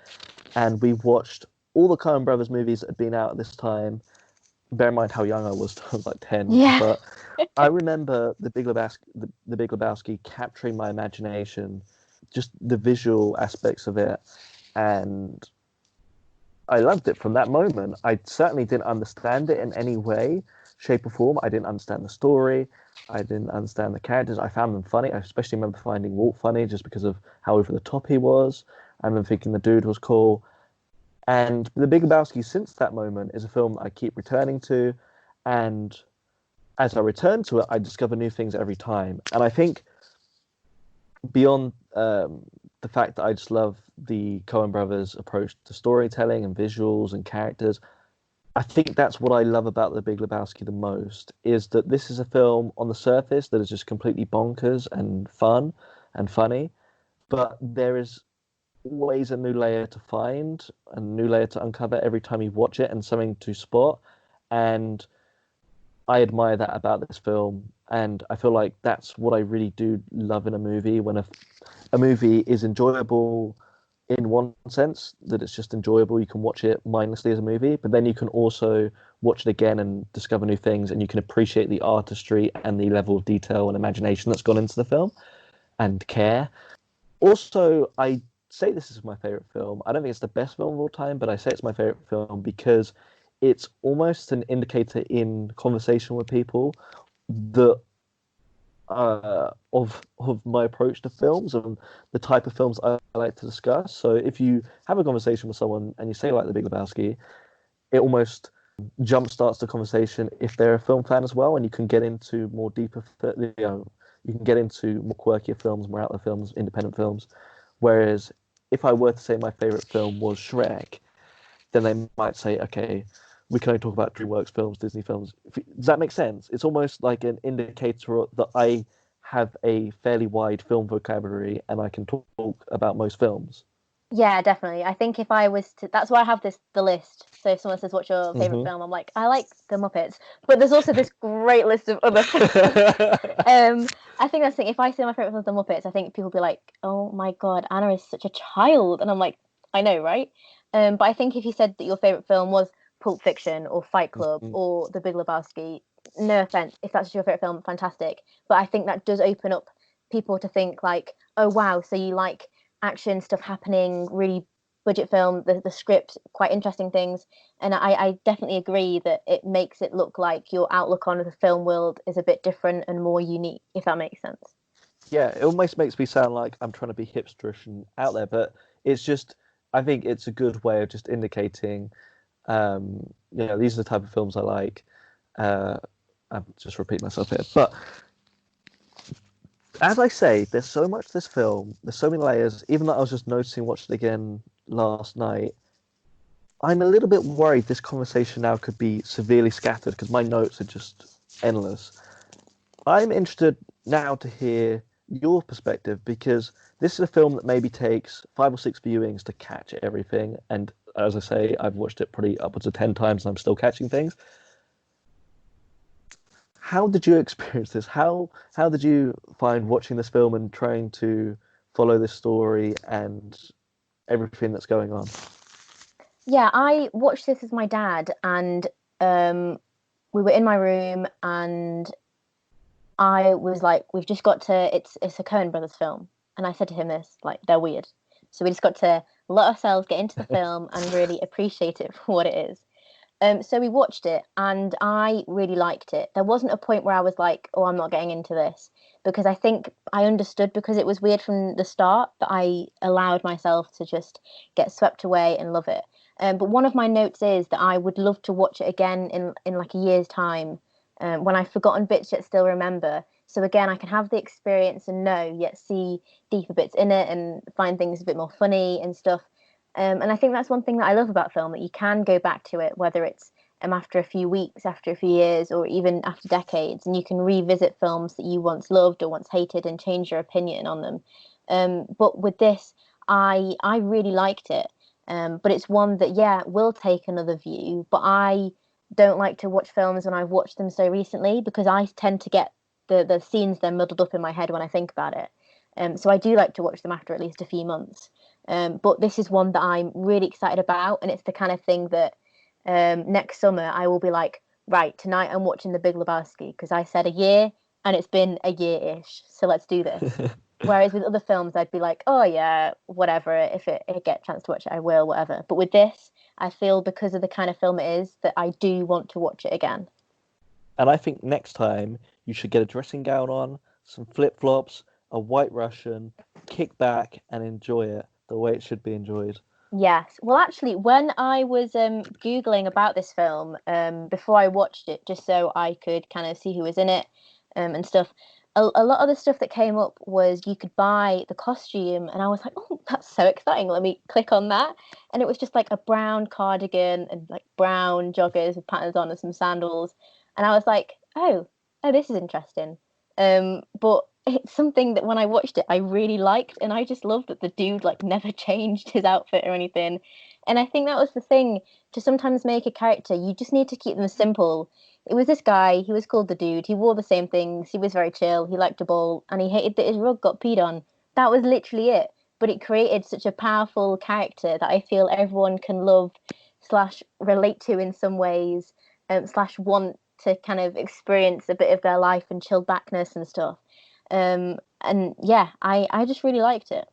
And we watched all the Coen Brothers movies that had been out at this time. Bear in mind how young I was, I was like 10, Yeah. but I remember the Big Lebowski capturing my imagination, just the visual aspects of it, and I loved it from that moment. I certainly didn't understand it in any way, shape, or form. I didn't understand the story. I didn't understand the characters. I found them funny. I especially remember finding Walt funny just because of how over the top he was. I remember thinking the dude was cool. And The Big Lebowski, since that moment, is a film I keep returning to. And as I return to it, I discover new things every time. And I think beyond the fact that I just love the Coen brothers' approach to storytelling and visuals and characters. I think that's what I love about The Big Lebowski the most, is that this is a film on the surface that is just completely bonkers and fun and funny, but there is always a new layer to find, a new layer to uncover every time you watch it, and something to spot. And I admire that about this film, and I feel like that's what I really do love in a movie, when a movie is enjoyable in one sense, that it's just enjoyable. You can watch it mindlessly as a movie, but then you can also watch it again and discover new things, and you can appreciate the artistry and the level of detail and imagination that's gone into the film and care. Also, I say this is my favorite film. I don't think it's the best film of all time, but I say it's my favorite film because it's almost an indicator in conversation with people that of my approach to films and the type of films I like to discuss. So if you have a conversation with someone and you say like The Big Lebowski, it almost jumpstarts the conversation if they're a film fan as well, and you can get into more deeper, you can get into more quirkier films, more out there films, independent films. Whereas if I were to say my favorite film was Shrek, then they might say, okay, we can only talk about DreamWorks films, Disney films. Does that make sense? It's almost like an indicator that I have a fairly wide film vocabulary and I can talk about most films. Yeah, definitely. I think if I was to, that's why I have the list. So if someone says, "What's your favorite Mm-hmm. film?" I'm like, "I like the Muppets," but there's also this great list of other films. I think that's the thing. If I say my favorite film is the Muppets, I think people be like, "Oh my God, Anna is such a child," and I'm like, "I know, right?" But I think if you said that your favorite film was Pulp Fiction or Fight Club or The Big Lebowski, no offense, if that's your favorite film, fantastic. But I think that does open up people to think like, "Oh wow, so you like action stuff happening, really budget film, the script, quite interesting things." And I definitely agree that it makes it look like your outlook on the film world is a bit different and more unique, if that makes sense. Yeah, it almost makes me sound like I'm trying to be hipsterish and out there, but it's just, I think it's a good way of just indicating, these are the type of films I like. Uh, I'm just repeating myself here, but as I say, there's so much to this film. There's so many layers. Even though I was just noticing watching it again last night, I'm a little bit worried this conversation now could be severely scattered because my notes are just endless. I'm interested now to hear your perspective because this is a film that maybe takes 5 or 6 viewings to catch everything. And as I say, I've watched it probably upwards of 10 times and I'm still catching things. How did you experience this? How did you find watching this film and trying to follow this story and everything that's going on? Yeah, I watched this with my dad, and we were in my room, and I was like, "We've just got to." It's a Coen Brothers film, and I said to him this, like, they're weird, so we just got to let ourselves get into the film and really appreciate it for what it is. So we watched it, and I really liked it. There wasn't a point where I was like, "Oh, I'm not getting into this," because I think I understood because it was weird from the start that I allowed myself to just get swept away and love it. But one of my notes is that I would love to watch it again in like a year's time, when I've forgotten bits yet still remember. So again, I can have the experience and know yet see deeper bits in it and find things a bit more funny and stuff. And I think that's one thing that I love about film, that you can go back to it, whether it's after a few weeks, after a few years, or even after decades, and you can revisit films that you once loved or once hated and change your opinion on them. But with this, I really liked it. But it's one that, yeah, will take another view. But I don't like to watch films when I've watched them so recently because I tend to get the scenes then muddled up in my head when I think about it. So I do like to watch them after at least a few months. But this is one that I'm really excited about, and it's the kind of thing that next summer I will be like, right, tonight I'm watching The Big Lebowski because I said a year, and it's been a year-ish, so let's do this. Whereas with other films, I'd be like, oh yeah, whatever. If I get a chance to watch it, I will, whatever. But with this, I feel because of the kind of film it is that I do want to watch it again. And I think next time you should get a dressing gown on, some flip flops, a white Russian, kick back and enjoy it the way it should be enjoyed. Yes. Well, actually, when I was Googling about this film before I watched it, just so I could kind of see who was in it and stuff, a lot of the stuff that came up was you could buy the costume, and I was like, oh, that's so exciting. Let me click on that. And it was just like a brown cardigan and like brown joggers with patterns on and some sandals. And I was like, oh, this is interesting. But it's something that when I watched it, I really liked, and I just loved that the dude like never changed his outfit or anything. And I think that was the thing, to sometimes make a character, you just need to keep them simple. It was this guy, he was called the Dude. He wore the same things. He was very chill. He liked to bowl, and he hated that his rug got peed on. That was literally it. But it created such a powerful character that I feel everyone can love slash relate to in some ways, slash want to kind of experience a bit of their life and chilled backness and stuff. And yeah, I just really liked it.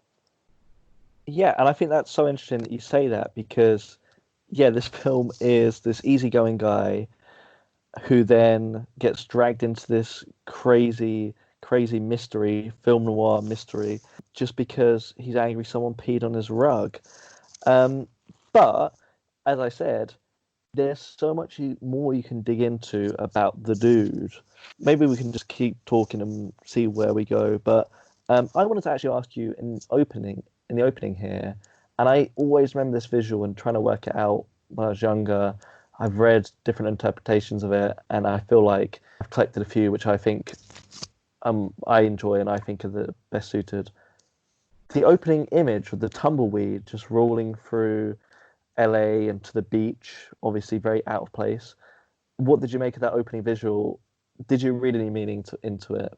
Yeah, and I think that's so interesting that you say that because, yeah, this film is this easygoing guy who then gets dragged into this crazy mystery, film noir mystery, just because he's angry someone peed on his rug. Um, but as I said, there's so much more you can dig into about the dude. Maybe we can just keep talking and see where we go. But I wanted to actually ask you in the opening here, and I always remember this visual and trying to work it out when I was younger. I've read different interpretations of it, and I feel like I've collected a few which I think I enjoy and I think are the best suited. The opening image with the tumbleweed just rolling through LA and to the beach, obviously very out of place. What did you make of that opening visual? Did you read any meaning into it?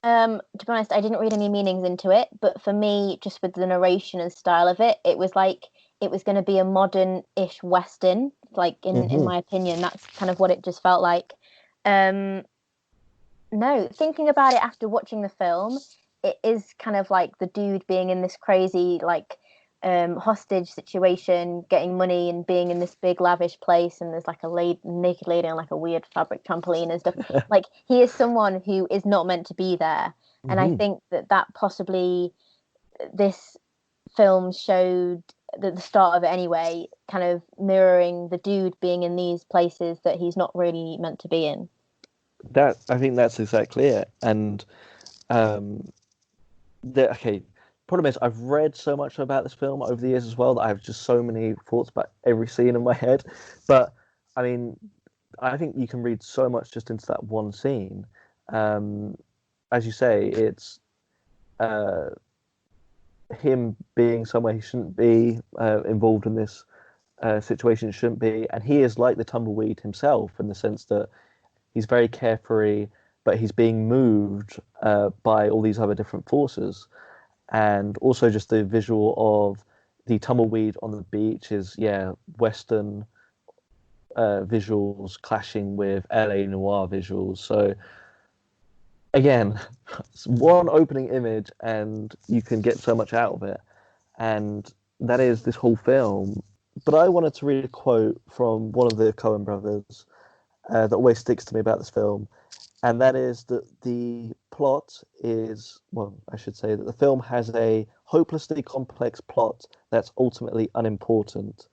To be honest, I didn't read any meanings into it, but for me, just with the narration and style of it, it was like it was going to be a modern-ish Western. Like in Hmm. my opinion, that's kind of what it just felt like. Um, no, thinking about it after watching the film, it is kind of like the dude being in this crazy like hostage situation, getting money and being in this big lavish place, and there's like a naked lady on like a weird fabric trampoline and stuff. Like he is someone who is not meant to be there, and I Hmm. think that possibly this film showed the start of it anyway, kind of mirroring the dude being in these places that he's not really meant to be in. That I think that's exactly it. And um, okay, problem is I've read so much about this film over the years as well that I have just so many thoughts about every scene in my head. But I mean, I think you can read so much just into that one scene. Um, as you say, it's uh, him being somewhere he shouldn't be, involved in this situation he shouldn't be, and he is like the tumbleweed himself in the sense that he's very carefree, but he's being moved by all these other different forces, and also just the visual of the tumbleweed on the beach is Western visuals clashing with LA noir visuals. So again, it's one opening image and you can get so much out of it. And that is this whole film. But I wanted to read a quote from one of the Coen brothers that always sticks to me about this film. And that is that the plot is, well, I should say that the film has a hopelessly complex plot that's ultimately unimportant.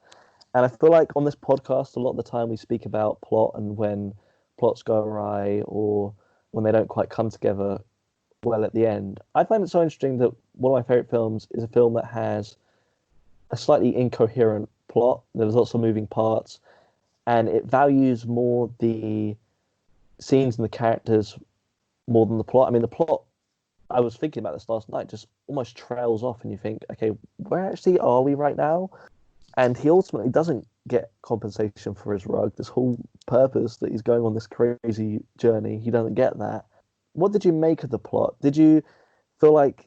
And I feel like on this podcast, a lot of the time we speak about plot and when plots go awry or when they don't quite come together well at the end. I find it so interesting that one of my favorite films is a film that has a slightly incoherent plot. There's lots of moving parts, and it values more the scenes and the characters more than the plot. I mean, the plot, I was thinking about this last night, just almost trails off, and you think, okay, where actually are we right now? And he ultimately doesn't get compensation for his rug. This whole purpose that he's going on this crazy journey, he doesn't get that. What did you make of the plot? Did you feel like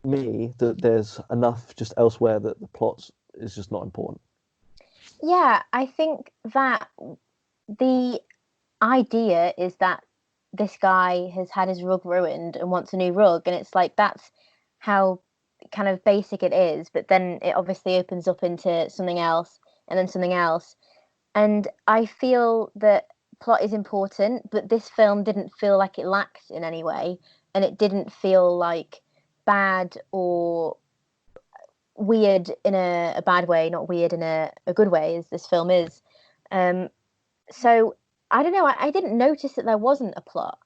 me that there's enough just elsewhere that the plot is just not important? Yeah, I think that the idea is that this guy has had his rug ruined and wants a new rug, and it's like that's how kind of basic it is, but then it obviously opens up into something else and then something else. And I feel that plot is important, but this film didn't feel like it lacked in any way, and it didn't feel like bad or weird in a bad way, not weird in a good way, as this film is. So I don't know. I didn't notice that there wasn't a plot.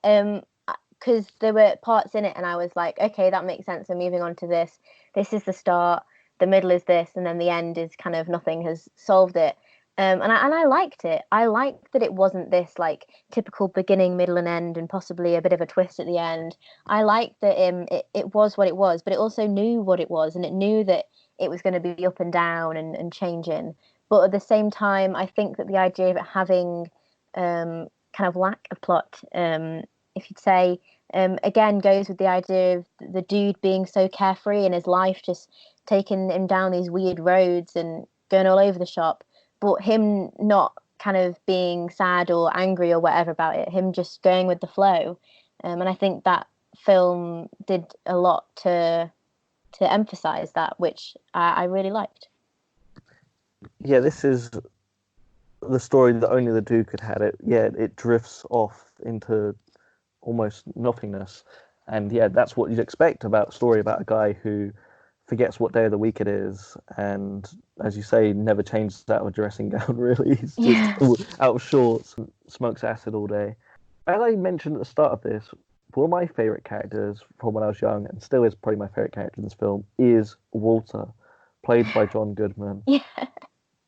Because there were parts in it, and I was like, okay, that makes sense. We're moving on to this. This is the start. The middle is this, and then the end is kind of nothing has solved it. And I liked it. I liked that it wasn't this like typical beginning, middle, and end, and possibly a bit of a twist at the end. I liked that it was what it was, but it also knew what it was, and it knew that it was going to be up and down and changing. But at the same time, I think that the idea of it having kind of lack of plot, if you'd say, again goes with the idea of the dude being so carefree in his life, just taking him down these weird roads and going all over the shop, but him not kind of being sad or angry or whatever about it, him just going with the flow. And I think that film did a lot to emphasize that, which I really liked. Yeah, this is the story that only the Duke had had. It drifts off into almost nothingness, and yeah, that's what you'd expect about a story about a guy who forgets what day of the week it is, and as you say, never changes out of a dressing gown. Really, he's just out of shorts, and smokes acid all day. As I mentioned at the start of this, one of my favorite characters from when I was young, and still is probably my favorite character in this film, is Walter, played by John Goodman. Yeah.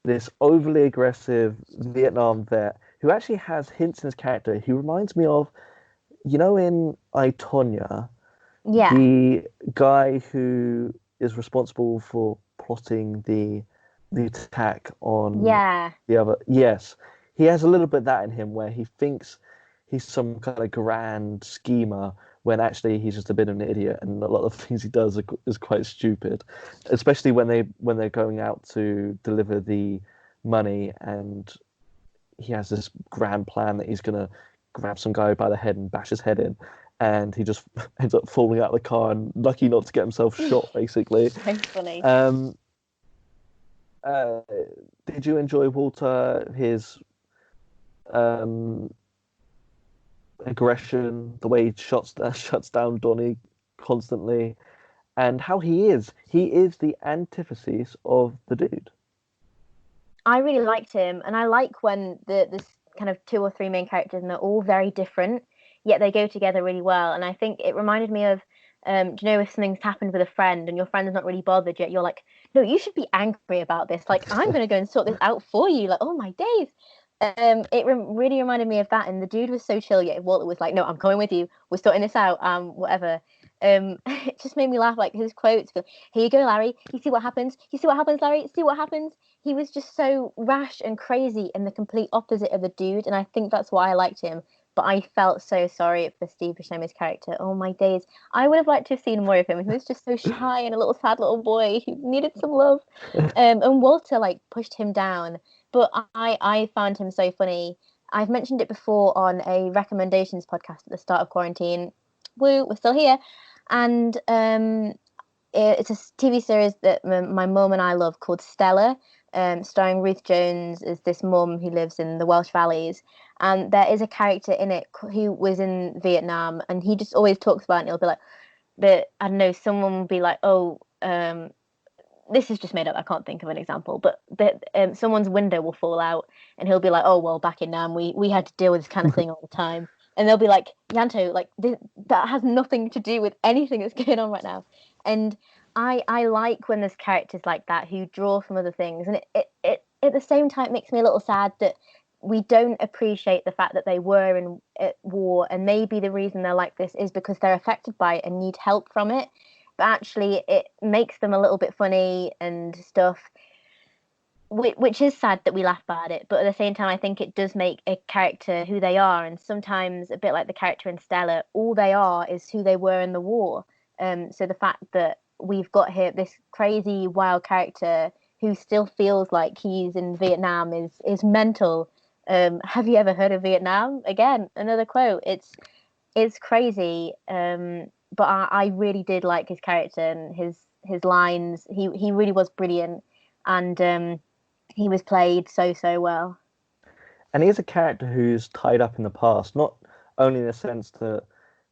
This overly aggressive Vietnam vet who actually has hints in his character. He reminds me of, in I, Tonya, Yeah. the guy who is responsible for plotting the attack on the other. Yes, he has a little bit of that in him where he thinks he's some kind of grand schemer when actually he's just a bit of an idiot, and a lot of the things he does is quite stupid, especially when they're going out to deliver the money, and he has this grand plan that he's gonna grab some guy by the head and bash his head in, and he just ends up falling out of the car and lucky not to get himself shot, basically. So funny. Did you enjoy Walter, his aggression, the way he shuts down Donnie constantly, and how he is the antithesis of the dude? I really liked him, and I like when this kind of two or three main characters and they're all very different, yet they go together really well. And I think it reminded me of, do you know, if something's happened with a friend and your friend is not really bothered yet, you're like, no, you should be angry about this. Like, I'm going to go and sort this out for you. Like, oh my days. Really reminded me of that, and the dude was so chill. Yet Walter was like, "No, I'm coming with you. We're sorting this out. Whatever." It just made me laugh. Like his quotes, "Here you go, Larry. You see what happens. You see what happens, Larry. See what happens." He was just so rash and crazy, and the complete opposite of the dude. And I think that's why I liked him. But I felt so sorry for Steve Buscemi's character. Oh my days! I would have liked to have seen more of him. He was just so shy and a little sad little boy who needed some love. And Walter like pushed him down. But I found him so funny. I've mentioned it before on a recommendations podcast at the start of quarantine. Woo, we're still here. And it's a TV series that my mum and I love called Stella, starring Ruth Jones as this mum who lives in the Welsh Valleys. And there is a character in it who was in Vietnam, and he just always talks about it. And he'll be like, but I don't know, someone will be like, oh, this is just made up. I can't think of an example, but someone's window will fall out, and he'll be like, "Oh well, back in Nam, we had to deal with this kind of thing all the time." And they'll be like, "Yanto, like that has nothing to do with anything that's going on right now." And I like when there's characters like that who draw from other things, and it at the same time makes me a little sad that we don't appreciate the fact that they were in war, and maybe the reason they're like this is because they're affected by it and need help from it, but actually it makes them a little bit funny and stuff, which is sad that we laugh at it, but at the same time I think it does make a character who they are. And sometimes, a bit like the character in Stella, all they are is who they were in the war. So the fact that we've got here this crazy wild character who still feels like he's in Vietnam is mental. Have you ever heard of Vietnam? Again, another quote. It's crazy. But I really did like his character and his lines. He really was brilliant, and he was played so well. And he is a character who's tied up in the past, not only in the sense that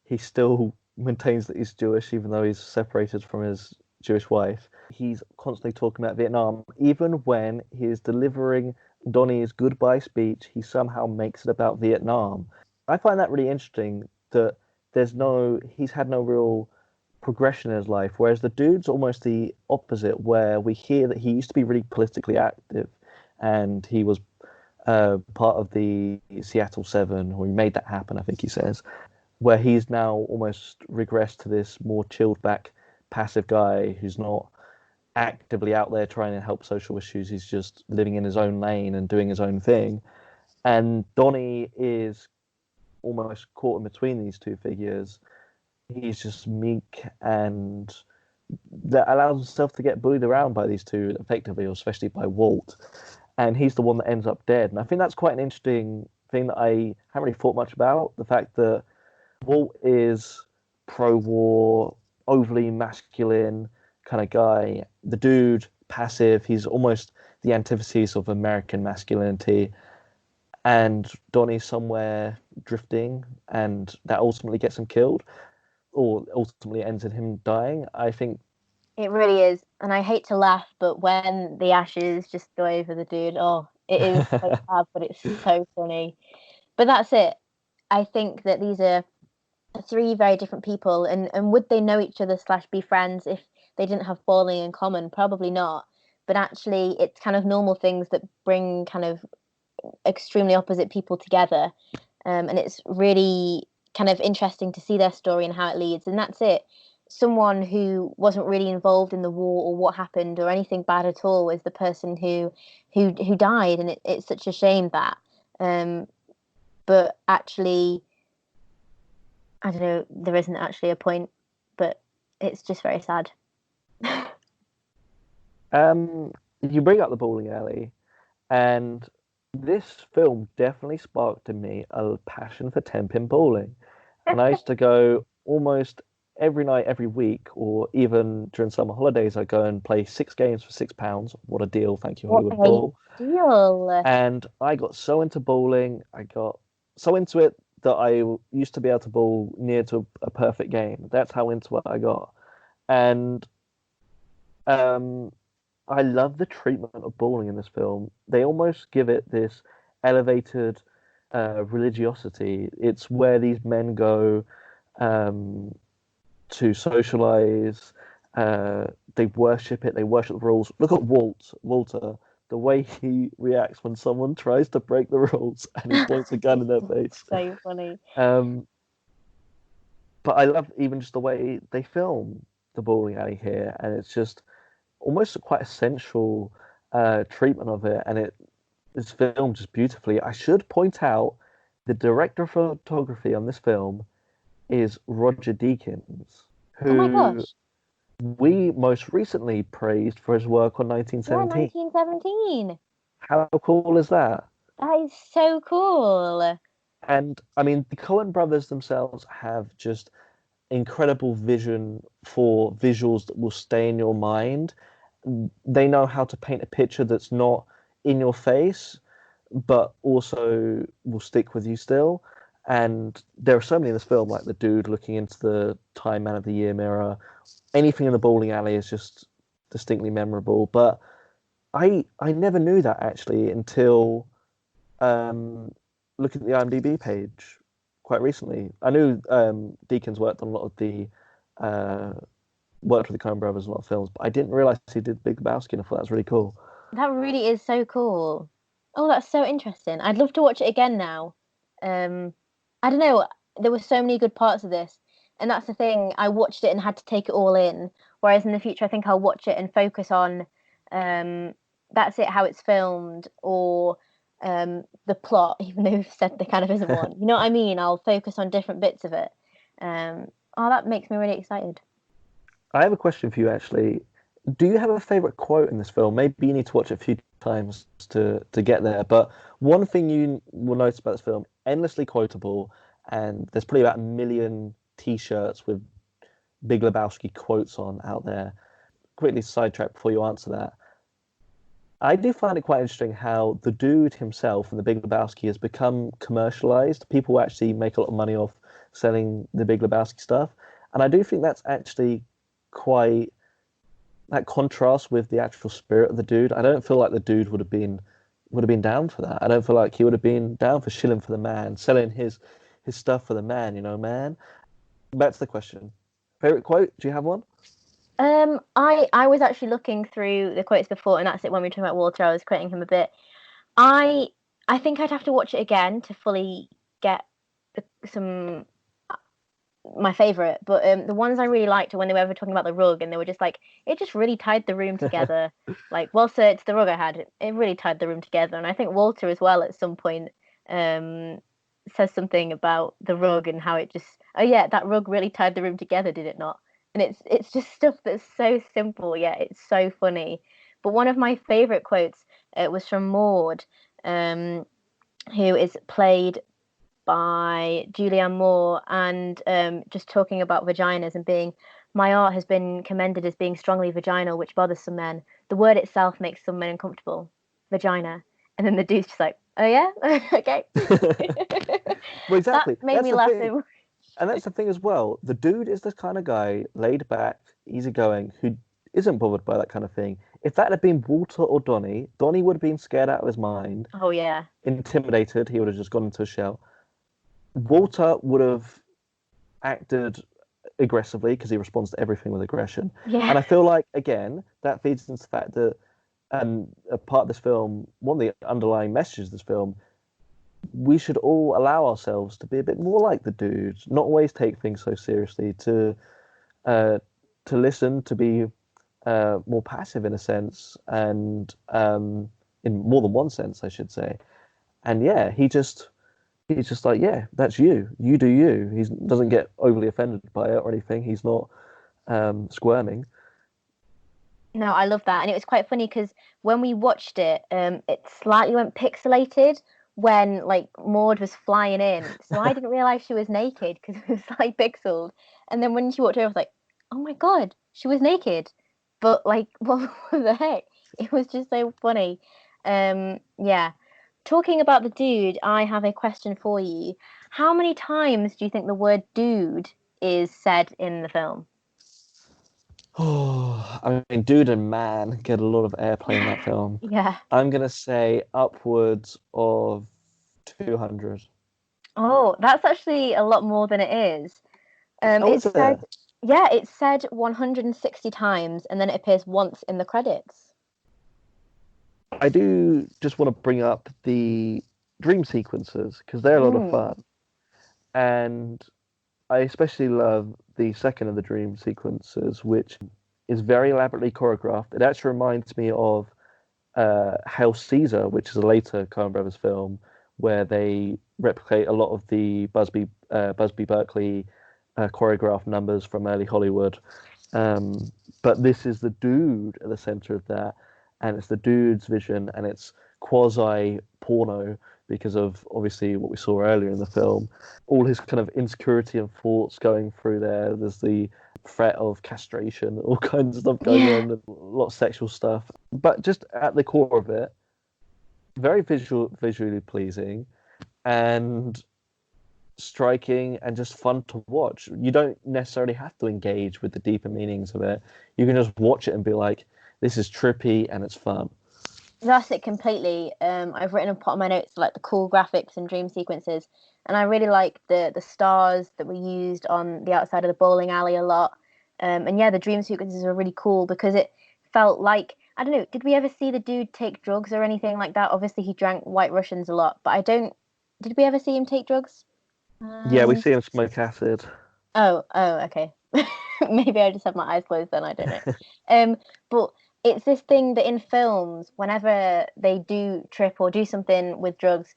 he still maintains that he's Jewish, even though he's separated from his Jewish wife. He's constantly talking about Vietnam. Even when he is delivering Donnie's goodbye speech, he somehow makes it about Vietnam. I find that really interesting. that he's had no real progression in his life, whereas the dude's almost the opposite, where we hear that he used to be really politically active, and he was part of the Seattle Seven, or he made that happen, I think he says, where he's now almost regressed to this more chilled back, passive guy who's not actively out there trying to help social issues. He's just living in his own lane and doing his own thing. And Donnie is almost caught in between these two figures. He's just meek and that allows himself to get bullied around by these two effectively, or especially by Walt. And he's the one that ends up dead. And I think that's quite an interesting thing that I haven't really thought much about. The fact that Walt is pro-war, overly masculine kind of guy. The dude, passive. He's almost the antithesis of American masculinity. And Donnie's somewhere drifting, and that ultimately gets him killed, or ultimately ends in him dying. I think it really is, and I hate to laugh, but when the ashes just go over the dude, oh, it is so bad, but it's so funny. But that's it. I think that these are three very different people, and would they know each other / be friends if they didn't have bowling in common? Probably not. But actually, it's kind of normal things that bring kind of extremely opposite people together, and it's really kind of interesting to see their story and how it leads. And that's it. Someone who wasn't really involved in the war or what happened or anything bad at all was the person who died, and it's such a shame that. But actually, I don't know. There isn't actually a point, but it's just very sad. You bring up the bowling alley, and this film definitely sparked in me a passion for 10-pin bowling. And I used to go almost every night, every week, or even during summer holidays, I'd go and play 6 games for £6. What a deal, thank you, Hollywood Bowl. Deal. And I got so into bowling, I got so into it that I used to be able to bowl near to a perfect game. That's how into it I got. And I love the treatment of bowling in this film. They almost give it this elevated religiosity. It's where these men go to socialize. They worship it. They worship the rules. Look at Walter, the way he reacts when someone tries to break the rules and he points a gun in their face. So funny. But I love even just the way they film the bowling alley here, and it's just almost quite essential treatment of it, and it's filmed just beautifully. I should point out the director of photography on this film is Roger Deakins, who oh my gosh. we most recently praised for his work on 1917. Yeah, 1917. How cool is that? That is so cool. And I mean, the Coen brothers themselves have just incredible vision for visuals that will stay in your mind. They know how to paint a picture that's not in your face, but also will stick with you still. And there are so many in this film, like the dude looking into the Time Man of the Year mirror. Anything in the bowling alley is just distinctly memorable. But I never knew that actually until looking at the IMDb page quite recently. I knew Deakins worked on a lot of the worked with the Coen brothers in a lot of films, but I didn't realize he did Big Lebowski, and I thought that was really cool. That really is so cool. Oh, that's so interesting. I'd love to watch it again now. I don't know. There were so many good parts of this, and that's the thing. I watched it and had to take it all in. Whereas in the future, I think I'll watch it and focus on that's it, how it's filmed, or the plot, even though we've said there kind of isn't one. You know what I mean? I'll focus on different bits of it. Oh, that makes me really excited. I have a question for you, actually. Do you have a favorite quote in this film? Maybe you need to watch it a few times to get there. But one thing you will notice about this film, endlessly quotable, and there's probably about 1 million T-shirts with Big Lebowski quotes on out there. Quickly sidetrack before you answer that. I do find it quite interesting how the dude himself in The Big Lebowski has become commercialized. People actually make a lot of money off selling The Big Lebowski stuff. And I do think that's actually quite that contrast with the actual spirit of the dude. I don't feel like the dude would have been down for that. I don't feel like he would have been down for shilling for the man, selling his his stuff for the man, man. Back to the question. Favorite quote? Do you have one? I was actually looking through the quotes before, and that's it. When we were talking about Walter, I was quoting him a bit. I I think I'd have to watch it again to fully get some my favorite. But the ones I really liked are when they were talking about the rug, and they were just like, it just really tied the room together. Like, well, sir, it's the rug I had. It really tied the room together, and I think Walter as well at some point um says something about the rug and how it just, oh yeah, that rug really tied the room together, did it not? And it's just stuff that's so simple, yeah, it's so funny. But one of my favorite quotes was from Maud, um, who is played by Julianne Moore, and just talking about vaginas and being, my art has been commended as being strongly vaginal, which bothers some men. The word itself makes some men uncomfortable. Vagina. And then the dude's just like, oh yeah? Okay. Well, That exactly. made That's me the laugh thing. so much. And that's the thing as well. The dude is the kind of guy, laid back, easygoing, who isn't bothered by that kind of thing. If that had been Walter or Donnie, Donnie would have been scared out of his mind, Oh yeah. intimidated. He would have just gone into a shell. Walter would have acted aggressively because he responds to everything with aggression. Yeah. And I feel like, again, that feeds into the fact that, and a part of this film, one of the underlying messages of this film, we should all allow ourselves to be a bit more like the dude, not always take things so seriously, uh, to listen, to be more passive in a sense, and in more than one sense, I should say. And yeah, he's just like, yeah, that's you. You do you. He doesn't get overly offended by it or anything. He's not squirming. No, I love that. And it was quite funny because when we watched it, it slightly went pixelated when like Maud was flying in. So I didn't realize she was naked because it was like pixeled. And then when she walked over, I was like, oh my God, she was naked. But like, what the heck? It was just so funny. Yeah. Talking about the dude, I have a question for you. How many times do you think the word dude is said in the film? Oh, I mean, dude and man get a lot of airplay in that film. Yeah. I'm gonna say upwards of 200. Oh, that's actually a lot more than it is. Oh, It is said, it? yeah, it said 160 times, and then it appears once in the credits. I do just want to bring up the dream sequences because they're a lot of Mm, fun. And I especially love the second of the dream sequences, which is very elaborately choreographed. It actually reminds me of Hail Caesar, which is a later Coen Brothers film, where they replicate a lot of the Busby Berkeley choreographed numbers from early Hollywood. Um, but this is the dude at the center of that, and it's the dude's vision, and it's quasi porno because of obviously what we saw earlier in the film. All his kind of insecurity and thoughts going through there. There's the threat of castration, all kinds of stuff going yeah. on, a lot of sexual stuff. But just at the core of it, very visually pleasing, and striking and just fun to watch. You don't necessarily have to engage with the deeper meanings of it. You can just watch it and be like, this is trippy and it's fun. That's it completely. I've written a part of my notes like the cool graphics and dream sequences, and I really like the stars that were used on the outside of the bowling alley a lot. And yeah, the dream sequences are really cool because it felt like, I don't know, did we ever see the dude take drugs or anything like that? Obviously, he drank White Russians a lot, but I don't. Did we ever see him take drugs? Yeah, we see him smoke acid. Oh, okay. Maybe I just have my eyes closed then, I don't know. But it's this thing that in films, whenever they do trip or do something with drugs,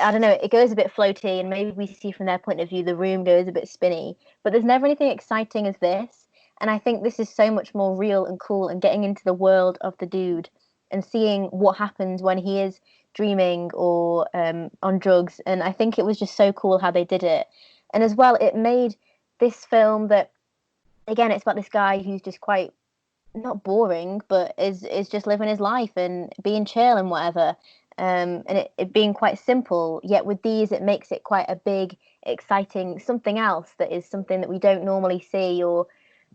I don't know, it goes a bit floaty, and maybe we see from their point of view the room goes a bit spinny, but there's never anything exciting as this. And I think this is so much more real and cool, and getting into the world of the dude and seeing what happens when he is dreaming or on drugs. And I think it was just so cool how they did it. And as well, it made this film that, again, it's about this guy who's just quite not boring, but is just living his life and being chill and whatever. And it being quite simple, yet with these, it makes it quite a big, exciting something else that is something that we don't normally see. Or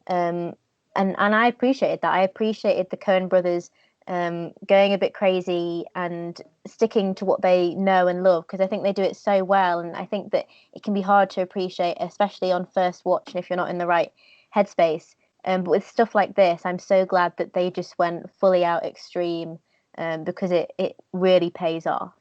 um, and I appreciated that. I appreciated the Coen brothers going a bit crazy and sticking to what they know and love, because I think they do it so well. And I think that it can be hard to appreciate, especially on first watch and if you're not in the right headspace. But with stuff like this, I'm so glad that they just went fully out extreme, because it really pays off.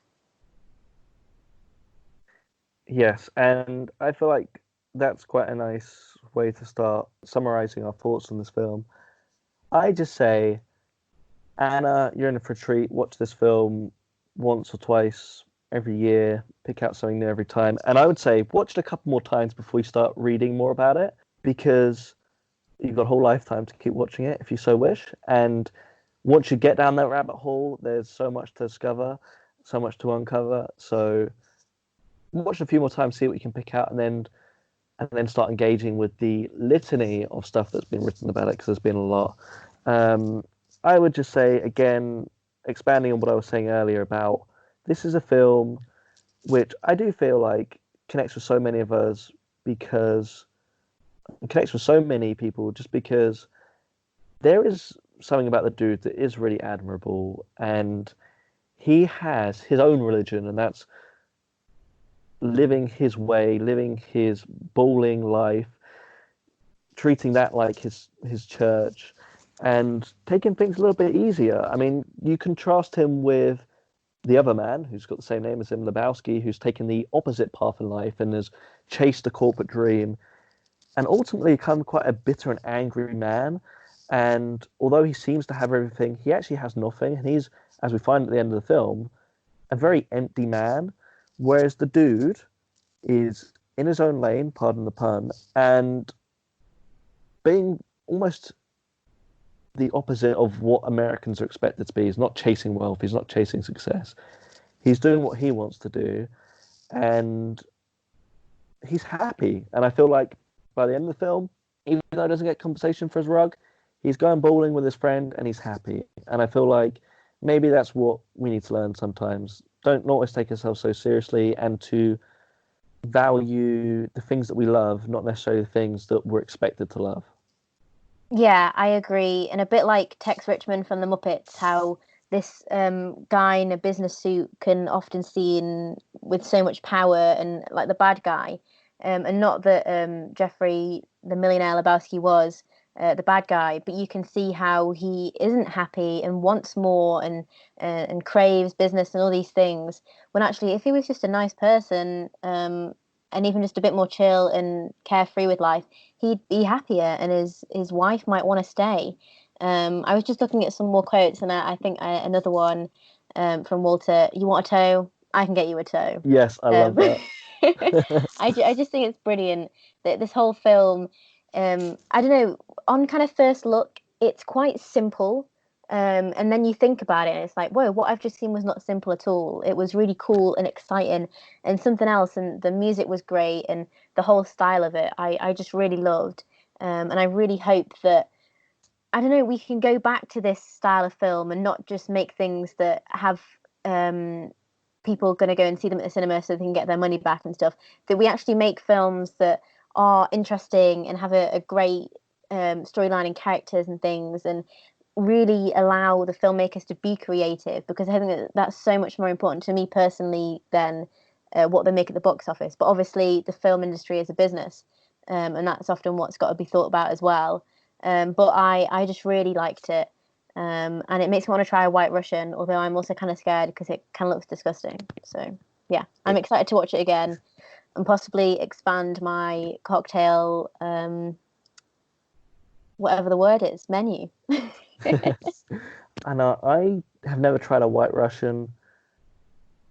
Yes, and I feel like that's quite a nice way to start summarizing our thoughts on this film. I just say, Anna, you're in for a treat. Watch this film once or twice every year. Pick out something new every time. And I would say, watch it a couple more times before you start reading more about it, because you've got a whole lifetime to keep watching it if you so wish. And once you get down that rabbit hole, there's so much to discover, so much to uncover. So watch it a few more times, see what you can pick out, and then start engaging with the litany of stuff that's been written about it, because there's been a lot. I would just say, again, expanding on what I was saying earlier about, this is a film which I do feel like connects with so many of us, because it connects with so many people just because there is something about the dude that is really admirable, and he has his own religion, and that's living his way, living his bowling life, treating that like his church, and taking things a little bit easier. I mean, you contrast him with the other man who's got the same name as him, Lebowski, who's taken the opposite path in life and has chased a corporate dream and ultimately become quite a bitter and angry man. And although he seems to have everything, he actually has nothing. And he's, as we find at the end of the film, a very empty man. Whereas the dude is in his own lane, pardon the pun, and being almost the opposite of what Americans are expected to be. He's not chasing wealth, he's not chasing success. He's doing what he wants to do, and he's happy. And I feel like by the end of the film, even though he doesn't get compensation for his rug, he's going bowling with his friend and he's happy. And I feel like maybe that's what we need to learn sometimes. Don't not always take ourselves so seriously, and to value the things that we love, not necessarily the things that we're expected to love. Yeah, I agree. And a bit like Tex Richmond from the Muppets, how this guy in a business suit can often seen with so much power and like the bad guy. And not that Jeffrey, the millionaire Lebowski, was the bad guy, but you can see how he isn't happy and wants more and craves business and all these things. When actually, if he was just a nice person, and even just a bit more chill and carefree with life, he'd be happier, and his wife might want to stay. I was just looking at some more quotes, and I think another one from Walter. You want a toe? I can get you a toe. Yes, I love that. I just think it's brilliant that this whole film, I don't know, on kind of first look, it's quite simple. And then you think about it, and it's like, whoa, what I've just seen was not simple at all. It was really cool and exciting and something else. And the music was great, and the whole style of it, I just really loved. And I really hope that, I don't know, we can go back to this style of film and not just make things that have people going to go and see them at the cinema so they can get their money back and stuff. That we actually make films that are interesting and have a great storyline and characters and things, and really allow the filmmakers to be creative, because I think that that's so much more important to me personally than what they make at the box office. But obviously, the film industry is a business, and that's often what's got to be thought about as well. But I just really liked it, and it makes me want to try a White Russian, although I'm also kind of scared because it kind of looks disgusting. So yeah, I'm excited to watch it again and possibly expand my cocktail, whatever the word is, menu. And I have never tried a White Russian,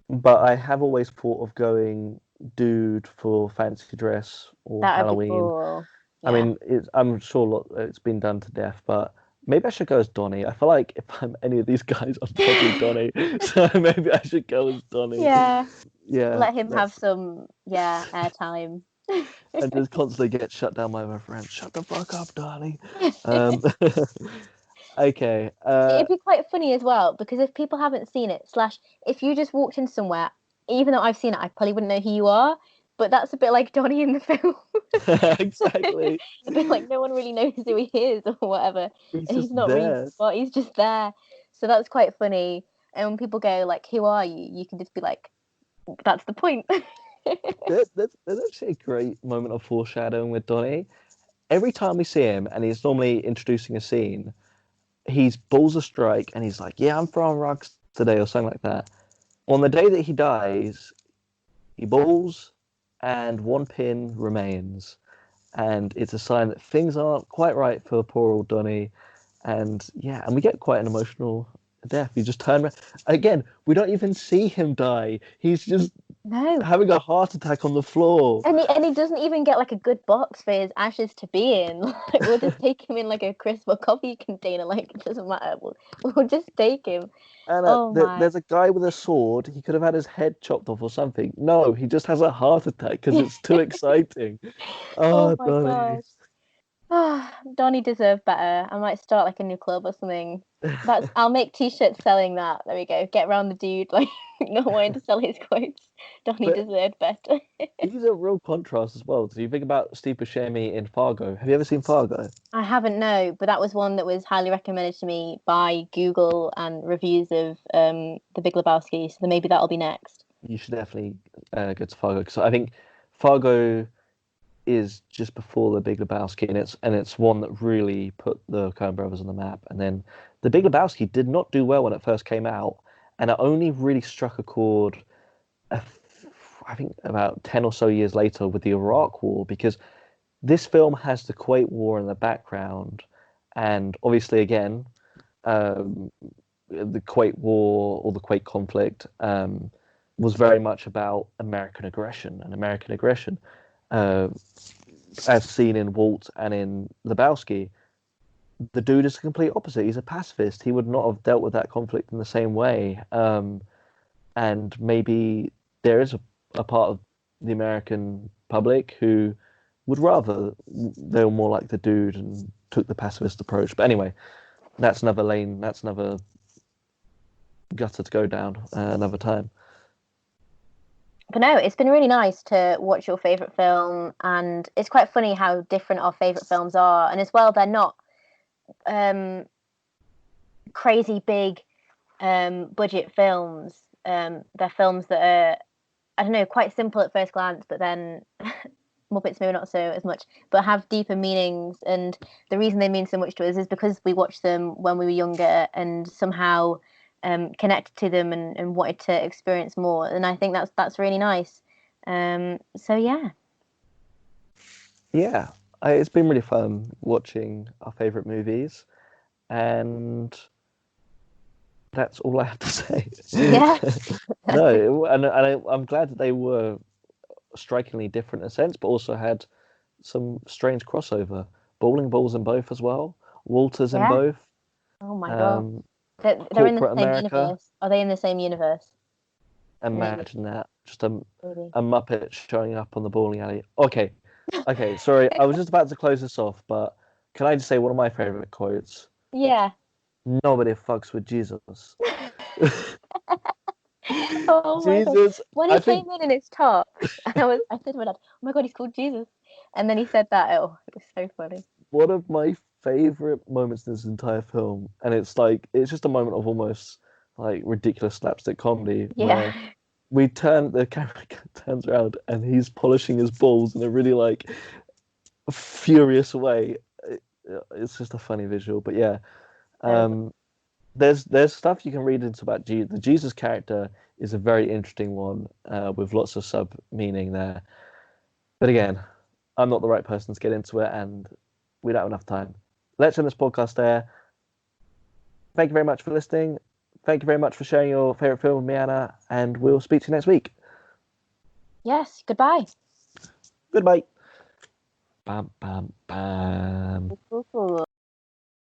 but I have always thought of going dude for fancy dress or That would be Halloween. cool. I Yeah. mean, I'm sure it's been done to death, but maybe I should go as Donnie. I feel like if I'm any of these guys, I'm probably Donnie. So maybe I should go as Donnie. Yeah. Yeah, Let him have that's some, yeah, airtime. and just constantly get shut down by my friends. Shut the fuck up, Donnie. Um, okay. It'd be quite funny as well, because if people haven't seen it, slash, if you just walked in somewhere, even though I've seen it, I probably wouldn't know who you are. But that's a bit like Donnie in the film. Exactly. A bit like no one really knows who he is or whatever, He's and just he's not really, there. well, he's just there. So that's quite funny. And when people go like, "Who are you?" You can just be like, "That's the point." There's actually a great moment of foreshadowing with Donnie. Every time we see him, and he's normally introducing a scene, he's balls a strike, and he's like, "Yeah, I'm throwing rocks today," or something like that. On the day that he dies, he balls, and one pin remains, and it's a sign that things aren't quite right for poor old Donnie. And yeah, and we get quite an emotional death. He just turn around again. We don't even see him die. He's just No. having a heart attack on the floor. And he doesn't even get like a good box for his ashes to be in. Like, we'll just take him in like a crisp or coffee container. Like, it doesn't matter. We'll just take him. And Oh my. there's a guy with a sword. He could have had his head chopped off or something. No, he just has a heart attack because it's too exciting. Oh Oh, my Donnie. gosh. Ah, Donnie deserved better. I might start like a new club or something. I'll make t-shirts selling that. There we go. Get around the dude, like not wanting to sell his quotes. Donnie But deserved better. he's a real contrast as well. So you think about Steve Buscemi in Fargo. Have you ever seen Fargo? I haven't no, but that was one that was highly recommended to me by Google and reviews of The Big Lebowski. So maybe that'll be next. You should definitely go to Fargo because I think Fargo is just before The Big Lebowski, and it's one that really put the Coen Brothers on the map. And then The Big Lebowski did not do well when it first came out, and it only really struck a chord, uh, I think, about 10 or so years later with the Iraq War, because this film has the Kuwait War in the background, and obviously, again, um, the Kuwait War or the Kuwait conflict was very much about American aggression and American aggression. Uh, as seen in Walt and in Lebowski, the dude is the complete opposite. He's a pacifist. He would not have dealt with that conflict in the same way. And maybe there is a part of the American public who would rather they were more like the dude and took the pacifist approach. But anyway, that's another lane. That's another gutter to go down another time. But no, it's been really nice to watch your favorite film, and it's quite funny how different our favorite films are. And as well, they're not crazy big budget films. They're films that are, I don't know, quite simple at first glance, but then Muppets maybe not so as much, but have deeper meanings. And the reason they mean so much to us is because we watched them when we were younger and somehow connected to them and wanted to experience more. And I think that's really nice. So yeah. Yeah, it's been really fun watching our favorite movies, and that's all I have to say. Yeah. No, and I'm glad that they were strikingly different in a sense, but also had some strange crossover. Bowling balls in both as well. Walters in Yeah. both. Oh my god. Um, They're in the Corporate same America. universe. Are they in the same universe? Maybe. Imagine that. Just Maybe. a Muppet showing up on the bowling alley. Okay. Sorry, I was just about to close this off, but can I just say one of my favorite quotes? Yeah. Nobody fucks with Jesus. Oh my god. Jesus, When I he think came in his top, I said to my dad, "Oh my god, he's called Jesus." And then he said that. Oh, it was so funny. one of my favorite moments in this entire film, and it's just a moment of almost like ridiculous slapstick comedy Yeah. where the camera turns around and he's polishing his balls in a really like furious way. It's just a funny visual, but yeah. Um, there's stuff you can read into about Jesus. The Jesus character is a very interesting one with lots of sub meaning there. But again, I'm not the right person to get into it, and we don't have enough time. Let's end this podcast there. Thank you very much for listening. Thank you very much for sharing your favorite film with me, Anna, and we'll speak to you next week. Yes. Goodbye. Goodbye. Bam, bam, bam. Cool.